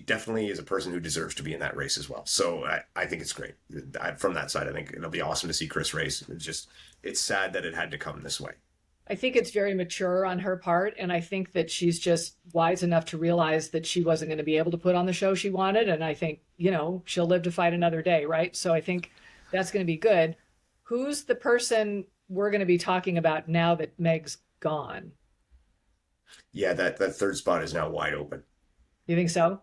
definitely is a person who deserves to be in that race as well. So I think it's great. From that side, I think it'll be awesome to see Chris race. It's sad that it had to come this way. I think it's very mature on her part. And I think that she's just wise enough to realize that she wasn't going to be able to put on the show she wanted. And I think, she'll live to fight another day, right? So I think that's going to be good. Who's the person we're going to be talking about now that Meg's gone? Yeah, that third spot is now wide open. You think so?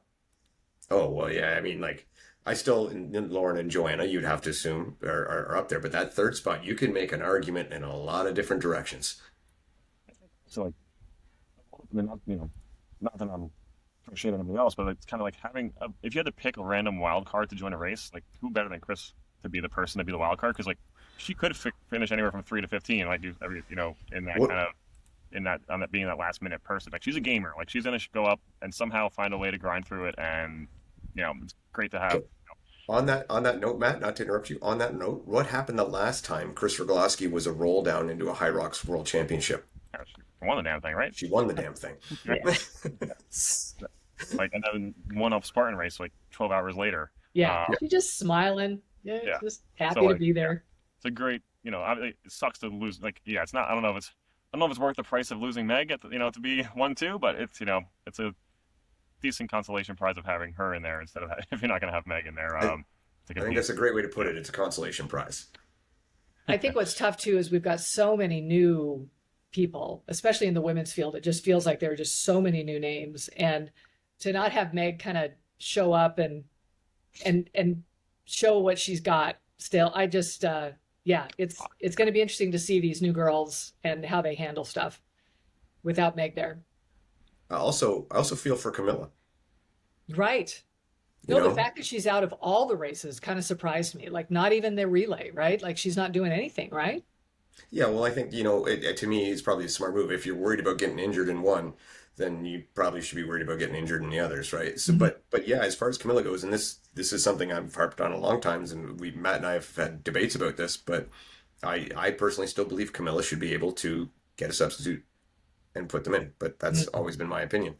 Oh, well, yeah. I mean, I still, Lauren and Joanna, you'd have to assume are up there. But that third spot, you can make an argument in a lot of different directions. So, not that I'm shade on anybody else, but it's kind of like having, if you had to pick a random wild card to join a race, who better than Chris to be the person to be the wild card? Because, she could finish anywhere from 3 to 15, do every, in that kind of, being that last minute person. She's a gamer. She's gonna go up and somehow find a way to grind through it, and it's great to have. On that note, Matt, not to interrupt you. On that note, what happened the last time Chris Rogloski was a roll down into a HYROX World Championship? She won the damn thing, right? She won the damn thing. And then won up Spartan race 12 hours later. Yeah, she's just smiling. Yeah, just happy to be there. It's a great, it sucks to lose. It's not. I don't know if it's worth the price of losing Meg to be 1-2, but it's a decent consolation prize of having her in there instead of if you're not going to have Meg in there. I think that's a great way to put it. It's a consolation prize. I think what's tough too is we've got so many new people, especially in the women's field. It just feels like there are just so many new names, and to not have Meg kind of show up and show what she's got still, I just it's going to be interesting to see these new girls and how they handle stuff without Meg there. I also feel for Camilla. Right. The fact that she's out of all the races kind of surprised me. Not even the relay, right? She's not doing anything, right? Yeah, well, I think, to me, it's probably a smart move. If you're worried about getting injured in one, then you probably should be worried about getting injured in the others, right? So, but yeah, as far as Camilla goes, and this is something I've harped on a long time, and Matt and I have had debates about this, but I personally still believe Camilla should be able to get a substitute and put them in, but that's always been my opinion.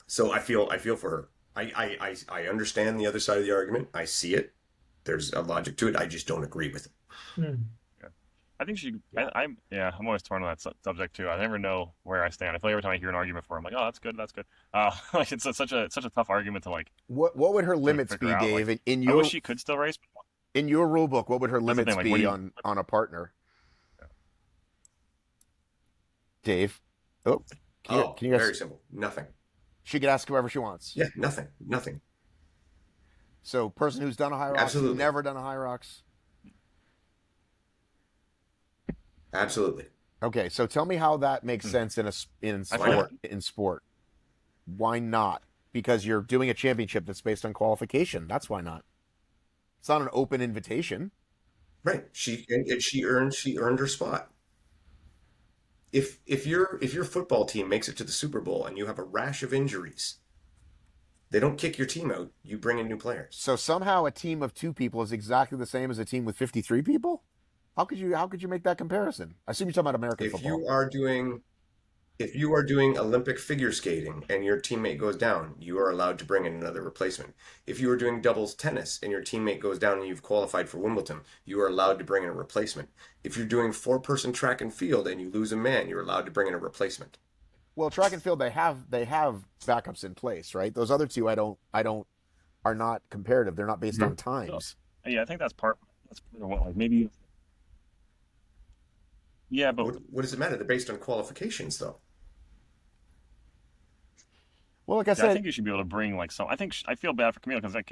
So I feel for her. I understand the other side of the argument. I see it. There's a logic to it. I just don't agree with it. Yeah. I think I'm always torn on that subject too. I never know where I stand. I feel like every time I hear an argument for it, I'm like, oh, that's good. It's such a tough argument to What would her limits be, Dave? I wish she could still race. In your rule book, what would her limits be on a partner? Yeah. Dave? Can you guys... Very simple. Nothing. She could ask whoever she wants. Yeah, nothing. So, person who's done a HYROX, Absolutely. Never done a HYROX. Absolutely. Okay, so tell me how that makes sense in sport. Why not? Because you're doing a championship that's based on qualification. That's why not. It's not an open invitation. Right. She earned her spot. If your football team makes it to the Super Bowl and you have a rash of injuries, they don't kick your team out. You bring in new players. So somehow a team of 2 people is exactly the same as a team with 53 people? How could you make that comparison? I assume you're talking about American football. If you are doing Olympic figure skating and your teammate goes down, you are allowed to bring in another replacement. If you are doing doubles tennis and your teammate goes down and you've qualified for Wimbledon, you are allowed to bring in a replacement. If you're doing 4-person track and field and you lose a man, you're allowed to bring in a replacement. Well, track and field they have backups in place, right? Those other 2 are not comparative. They're not based on times. Yeah, I think that's part of what, like, maybe. Yeah, but what does it matter? They're based on qualifications, though. Well, like I said, I think you should be able to bring like some. I feel bad for Camille because like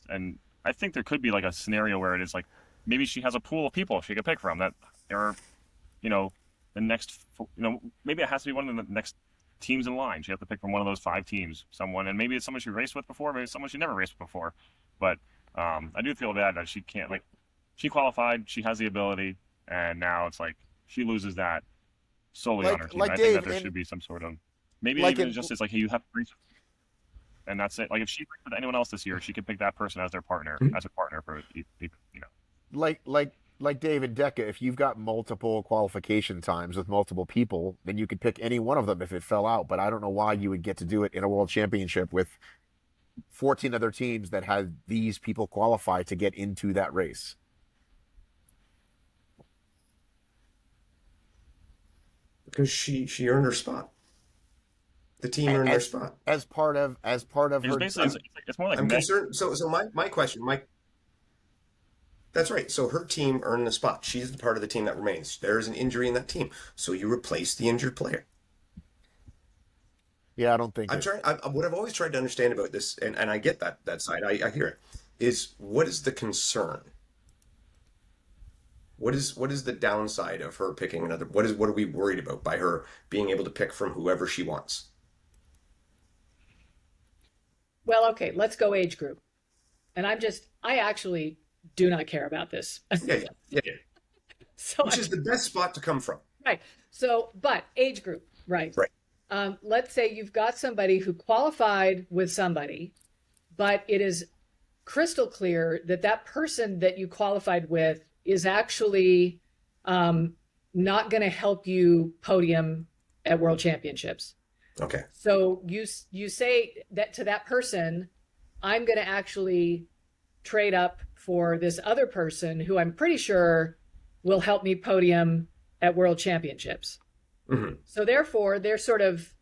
and I think there could be like a scenario where it is like maybe she has a pool of people she could pick from that are, the next, maybe it has to be one of the next teams in line. She has to pick from one of those 5 teams, someone, and maybe it's someone she raced with before, maybe it's someone she never raced with before. But I do feel bad that she can't, like, she qualified, she has the ability, and now it's like she loses that solely on her team. I think that there should be some sort of, maybe even just it's like, hey, you have to reach, and that's it. Like if she picked with anyone else this year, she could pick that person as their partner, as a partner for, Like David DEKA, if you've got multiple qualification times with multiple people, then you could pick any one of them if it fell out. But I don't know why you would get to do it in a world championship with 14 other teams that had these people qualify to get into that race. Because she earned her spot. The team earned their spot as part of her. Basically, it's more like I'm concerned. So my question, that's right. So her team earned the spot. She's the part of the team that remains. There is an injury in that team, so you replace the injured player. Yeah, I don't think. What I've always tried to understand about this, and I get that side. I hear it. Is what is the concern? What is the downside of her picking another? What are we worried about by her being able to pick from whoever she wants? Well, okay, let's go age group. And I actually do not care about this. Yeah. So Which is the best spot to come from. Right. So, but age group, right. Let's say you've got somebody who qualified with somebody, but it is crystal clear that that person that you qualified with is actually not going to help you podium at World Championships. Okay. So you say that to that person, I'm going to actually trade up for this other person who I'm pretty sure will help me podium at World Championships. Mm-hmm. So therefore, they're sort of,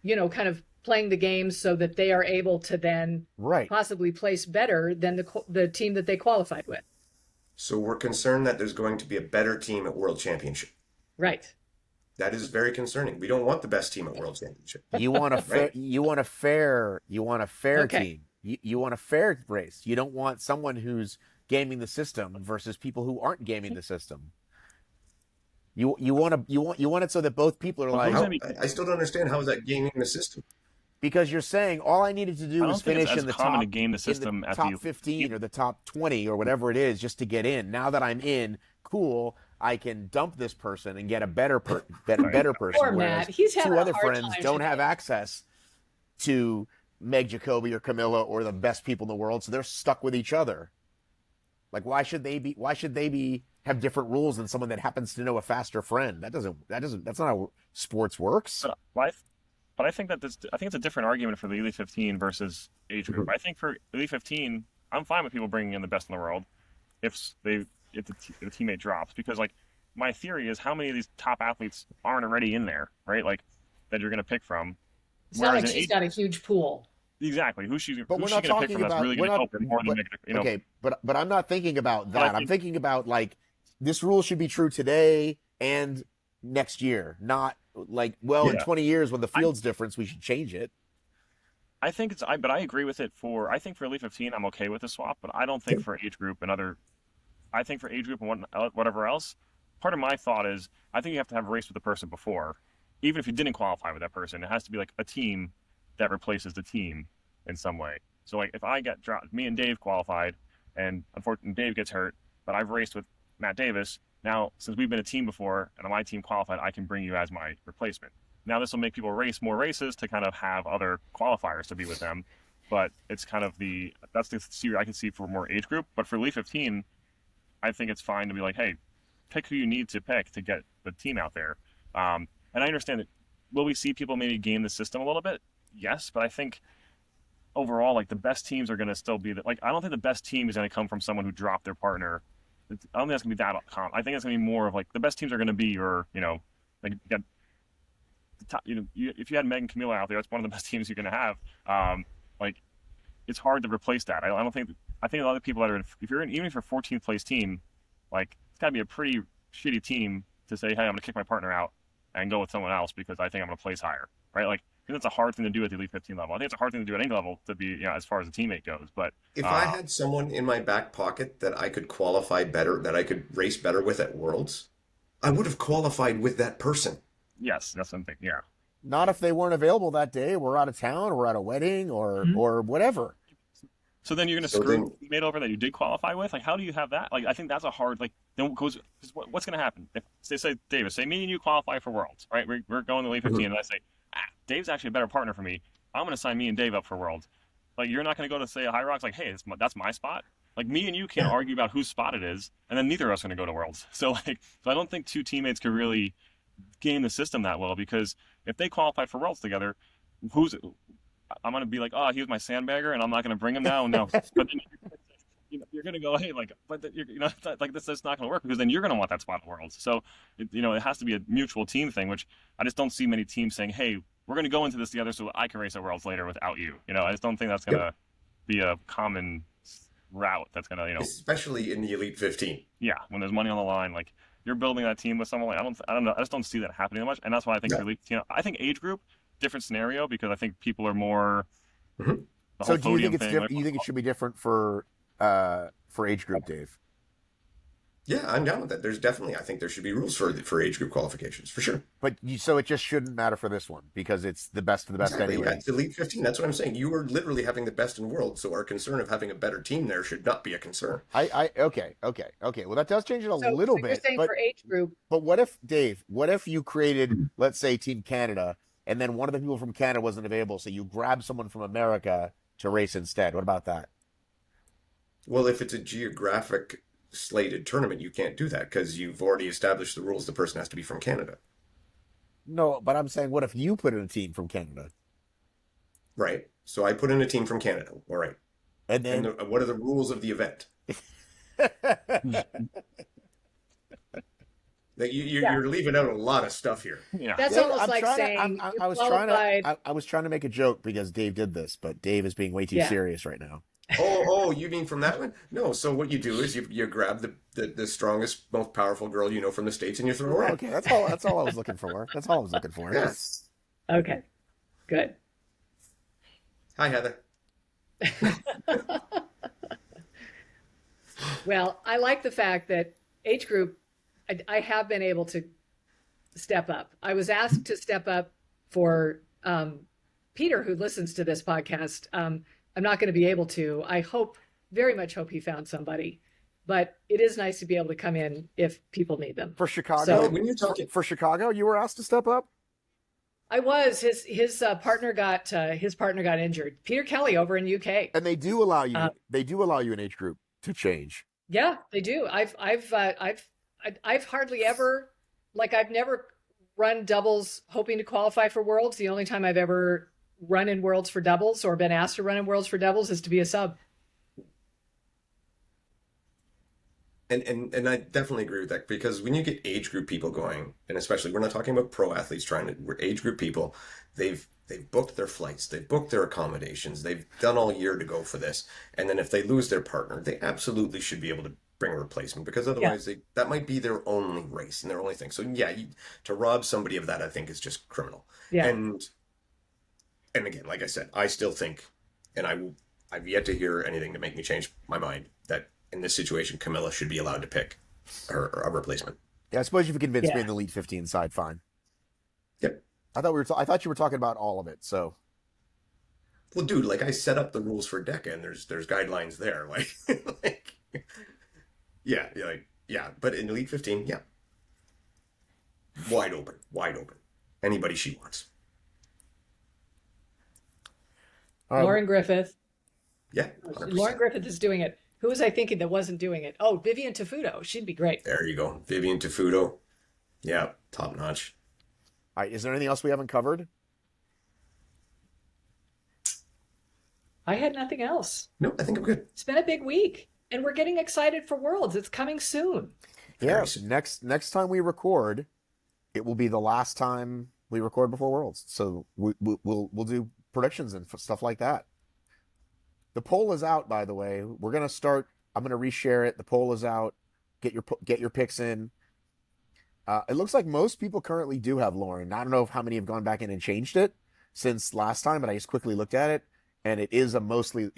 kind of playing the game so that they are able to then possibly place better than the team that they qualified with. So we're concerned that there's going to be a better team at World Championship. Right. That is very concerning. We don't want the best team at World Championship. You want a fair. You want a fair team. You want a fair race. You don't want someone who's gaming the system versus people who aren't gaming the system. You want it so that both people are like. I still don't understand how is that gaming the system. Because you're saying all I needed to do was finish in the top, to game the system in the top 15 or the top 20 or whatever it is just to get in. Now that I'm in, cool, I can dump this person and get a better person. Poor Matt. He's having 2 a other hard friends time don't today. have access to Meg Jacoby or Camilla or the best people in the world, so they're stuck with each other. Like, why should they be have different rules than someone that happens to know a faster friend? That's not how sports works. But I think it's a different argument for the Elite 15 versus age group. I think for Elite 15, I'm fine with people bringing in the best in the world if the teammate drops, because like my theory is how many of these top athletes aren't already in there, right? Like that you're going to pick from. It's not like she's got a huge pool. Exactly. Who's she But going we're not to pick talking from that's about. really going to help her more than Okay, but I'm not thinking about that. I'm thinking about like this rule should be true today and next year, not like in 20 years when the field's different, we should change it. I think but I agree with it I think for Elite 15, I'm okay with the swap, but I don't think for age group and I think for age group and whatever else, part of my thought is I think you have to have a race with the person before, even if you didn't qualify with that person. It has to be like a team that replaces the team in some way. So like if I get dropped, me and Dave qualified, and unfortunately Dave gets hurt, but I've raced with Matt Davis. Now, since we've been a team before and my team qualified, I can bring you as my replacement. Now this will make people race more races to kind of have other qualifiers to be with them. But it's kind of that's the series I can see for more age group. But for Elite 15, I think it's fine to be like, hey, pick who you need to pick to get the team out there. And I understand that, will we see people maybe game the system a little bit? Yes, but I think overall, like the best teams are going to still be I don't think the best team is going to come from someone who dropped their partner. I don't think that's going to be that calm. I think it's going to be more of like the best teams are going to be your, like you got the top, if you had Megan Camila out there, that's one of the best teams you're going to have. Like it's hard to replace that. I think a lot of people that are even if you're a 14th place team, like it's got to be a pretty shitty team to say, hey, I'm going to kick my partner out and go with someone else because I think I'm going to place higher, right? Like I think that's a hard thing to do at the Elite 15 level. I think it's a hard thing to do at any level to be, as far as a teammate goes. But if I had someone in my back pocket that I could qualify better, that I could race better with at Worlds, I would have qualified with that person. Yes, that's something. Yeah. Not if they weren't available that day. We're out of town, or at a wedding, or whatever. So then you're going to screw a teammate over that you did qualify with? Like, how do you have that? Like, I think that's a hard, then what's going to happen? If they say, Davis, say me and you qualify for Worlds, right? We're going to Elite 15, and I say, Dave's actually a better partner for me. I'm going to sign me and Dave up for Worlds. Like, you're not going to go to say a HYROX, like, hey, that's my spot. Like, me and you can't argue about whose spot it is, and then neither of us are going to go to Worlds. So I don't think two teammates could really game the system that well, because if they qualify for Worlds together, I'm going to be like, oh, he was my sandbagger, and I'm not going to bring him now. No, but then you're going to go, hey, like, but like this is not going to work, because then you're going to want that spot in Worlds. So, it has to be a mutual team thing, which I just don't see many teams saying, hey, we're going to go into this together so I can race at Worlds later without you. I just don't think that's going to be a common route. That's going to, especially in the Elite 15. Yeah, when there's money on the line, like you're building that team with someone. Like, I don't know. I just don't see that happening that much, and that's why I think Elite. I think age group. Different scenario, because I think people are more. So do you think it's different? You think it should be different for age group, Dave? Yeah, I'm down with that. There's definitely, I think there should be rules for age group qualifications for sure. But so it just shouldn't matter for this one because it's the best of the best anyway. Yeah, it's Elite 15. That's what I'm saying. You are literally having the best in the world, so our concern of having a better team there should not be a concern. Okay. Well, that does change it a little bit. You're saying for age group. But what if, Dave? What if you created, let's say, Team Canada? And then one of the people from Canada wasn't available, so you grab someone from America to race instead. What about that? Well, if it's a geographic slated tournament, you can't do that because you've already established the rules. The person has to be from Canada. No, but I'm saying, what if you put in a team from Canada? Right. So I put in a team from Canada. All right. And then what are the rules of the event? You're leaving out a lot of stuff here. Yeah. That's almost like saying I was trying to make a joke because Dave did this, but Dave is being way too serious right now. Oh, you mean from that one? No. So what you do is you grab the strongest, most powerful girl you know from the States and you throw her in. Okay, that's all I was looking for. That's all I was looking for. Yes. Okay. Good. Hi, Heather. Well, I like the fact that age group, I have been able to step up. I was asked to step up for Peter, who listens to this podcast. I'm not going to be able to. I very much hope he found somebody. But it is nice to be able to come in if people need them. For Chicago, so, when you're talking for Chicago, you were asked to step up. I was. His partner got injured. Peter Kelly over in UK. And they do allow you. They do allow you an age group to change. Yeah, they do. I've hardly ever, I've never run doubles hoping to qualify for Worlds. The only time I've ever run in Worlds for doubles or been asked to run in Worlds for doubles is to be a sub. And I definitely agree with that, because when you get age group people going, and especially we're not talking about pro athletes we're age group people, they've booked their flights, they've booked their accommodations, they've done all year to go for this. And then if they lose their partner, they absolutely should be able to bring a replacement, because otherwise that might be their only race and their only thing. So to rob somebody of that, I think is just criminal. Yeah. And again, like I said, I still think, and I've yet to hear anything to make me change my mind, that in this situation, Camilla should be allowed to pick a replacement. Yeah, I suppose you could convince me Yeah. in the Elite 15 side, fine. Yep. I thought you were talking about all of it. So Well, dude, like I set up the rules for DEKA, and there's guidelines there. Like, yeah, yeah. But in Elite 15, yeah, wide open, wide open. Anybody she wants. all right, Lauren Griffith. Yeah, 100%. Lauren Griffith is doing it. Who was I thinking that wasn't doing it? Oh, Vivian Tafuto. She'd be great. There you go, Vivian Tafuto. Yeah, top notch. all right. Is there anything else we haven't covered? I had nothing else. No, I think I'm good. It's been a big week, and we're getting excited for Worlds. It's coming soon. Yeah. Very soon. Next time we record, it will be the last time we record before Worlds. So we'll do predictions and stuff like that. The poll is out, by the way. We're gonna start. I'm gonna reshare it. The poll is out. Get your picks in. It looks like most people currently do have Lauren. I don't know how many have gone back in and changed it since last time, but I just quickly looked at it, and it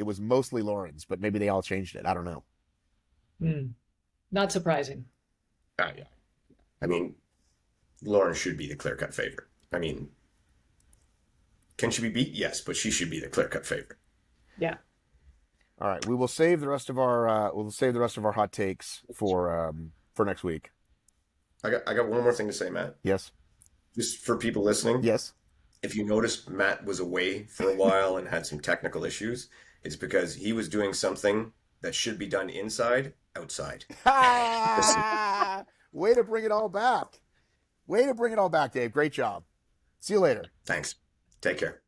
was mostly Lauren's, but maybe they all changed it. I don't know. Not surprising. Yeah. I mean, Lauren should be the clear-cut favorite. I mean, can she be beat? Yes, but she should be the clear-cut favorite. Yeah. All right, we will save the rest of our hot takes for next week. I got one more thing to say, Matt. Yes. Just for people listening. Yes. If you noticed, Matt was away for a while and had some technical issues. It's because he was doing something that should be done inside, outside. Way to bring it all back. Way to bring it all back, Dave. Great job. See you later. Thanks. Take care.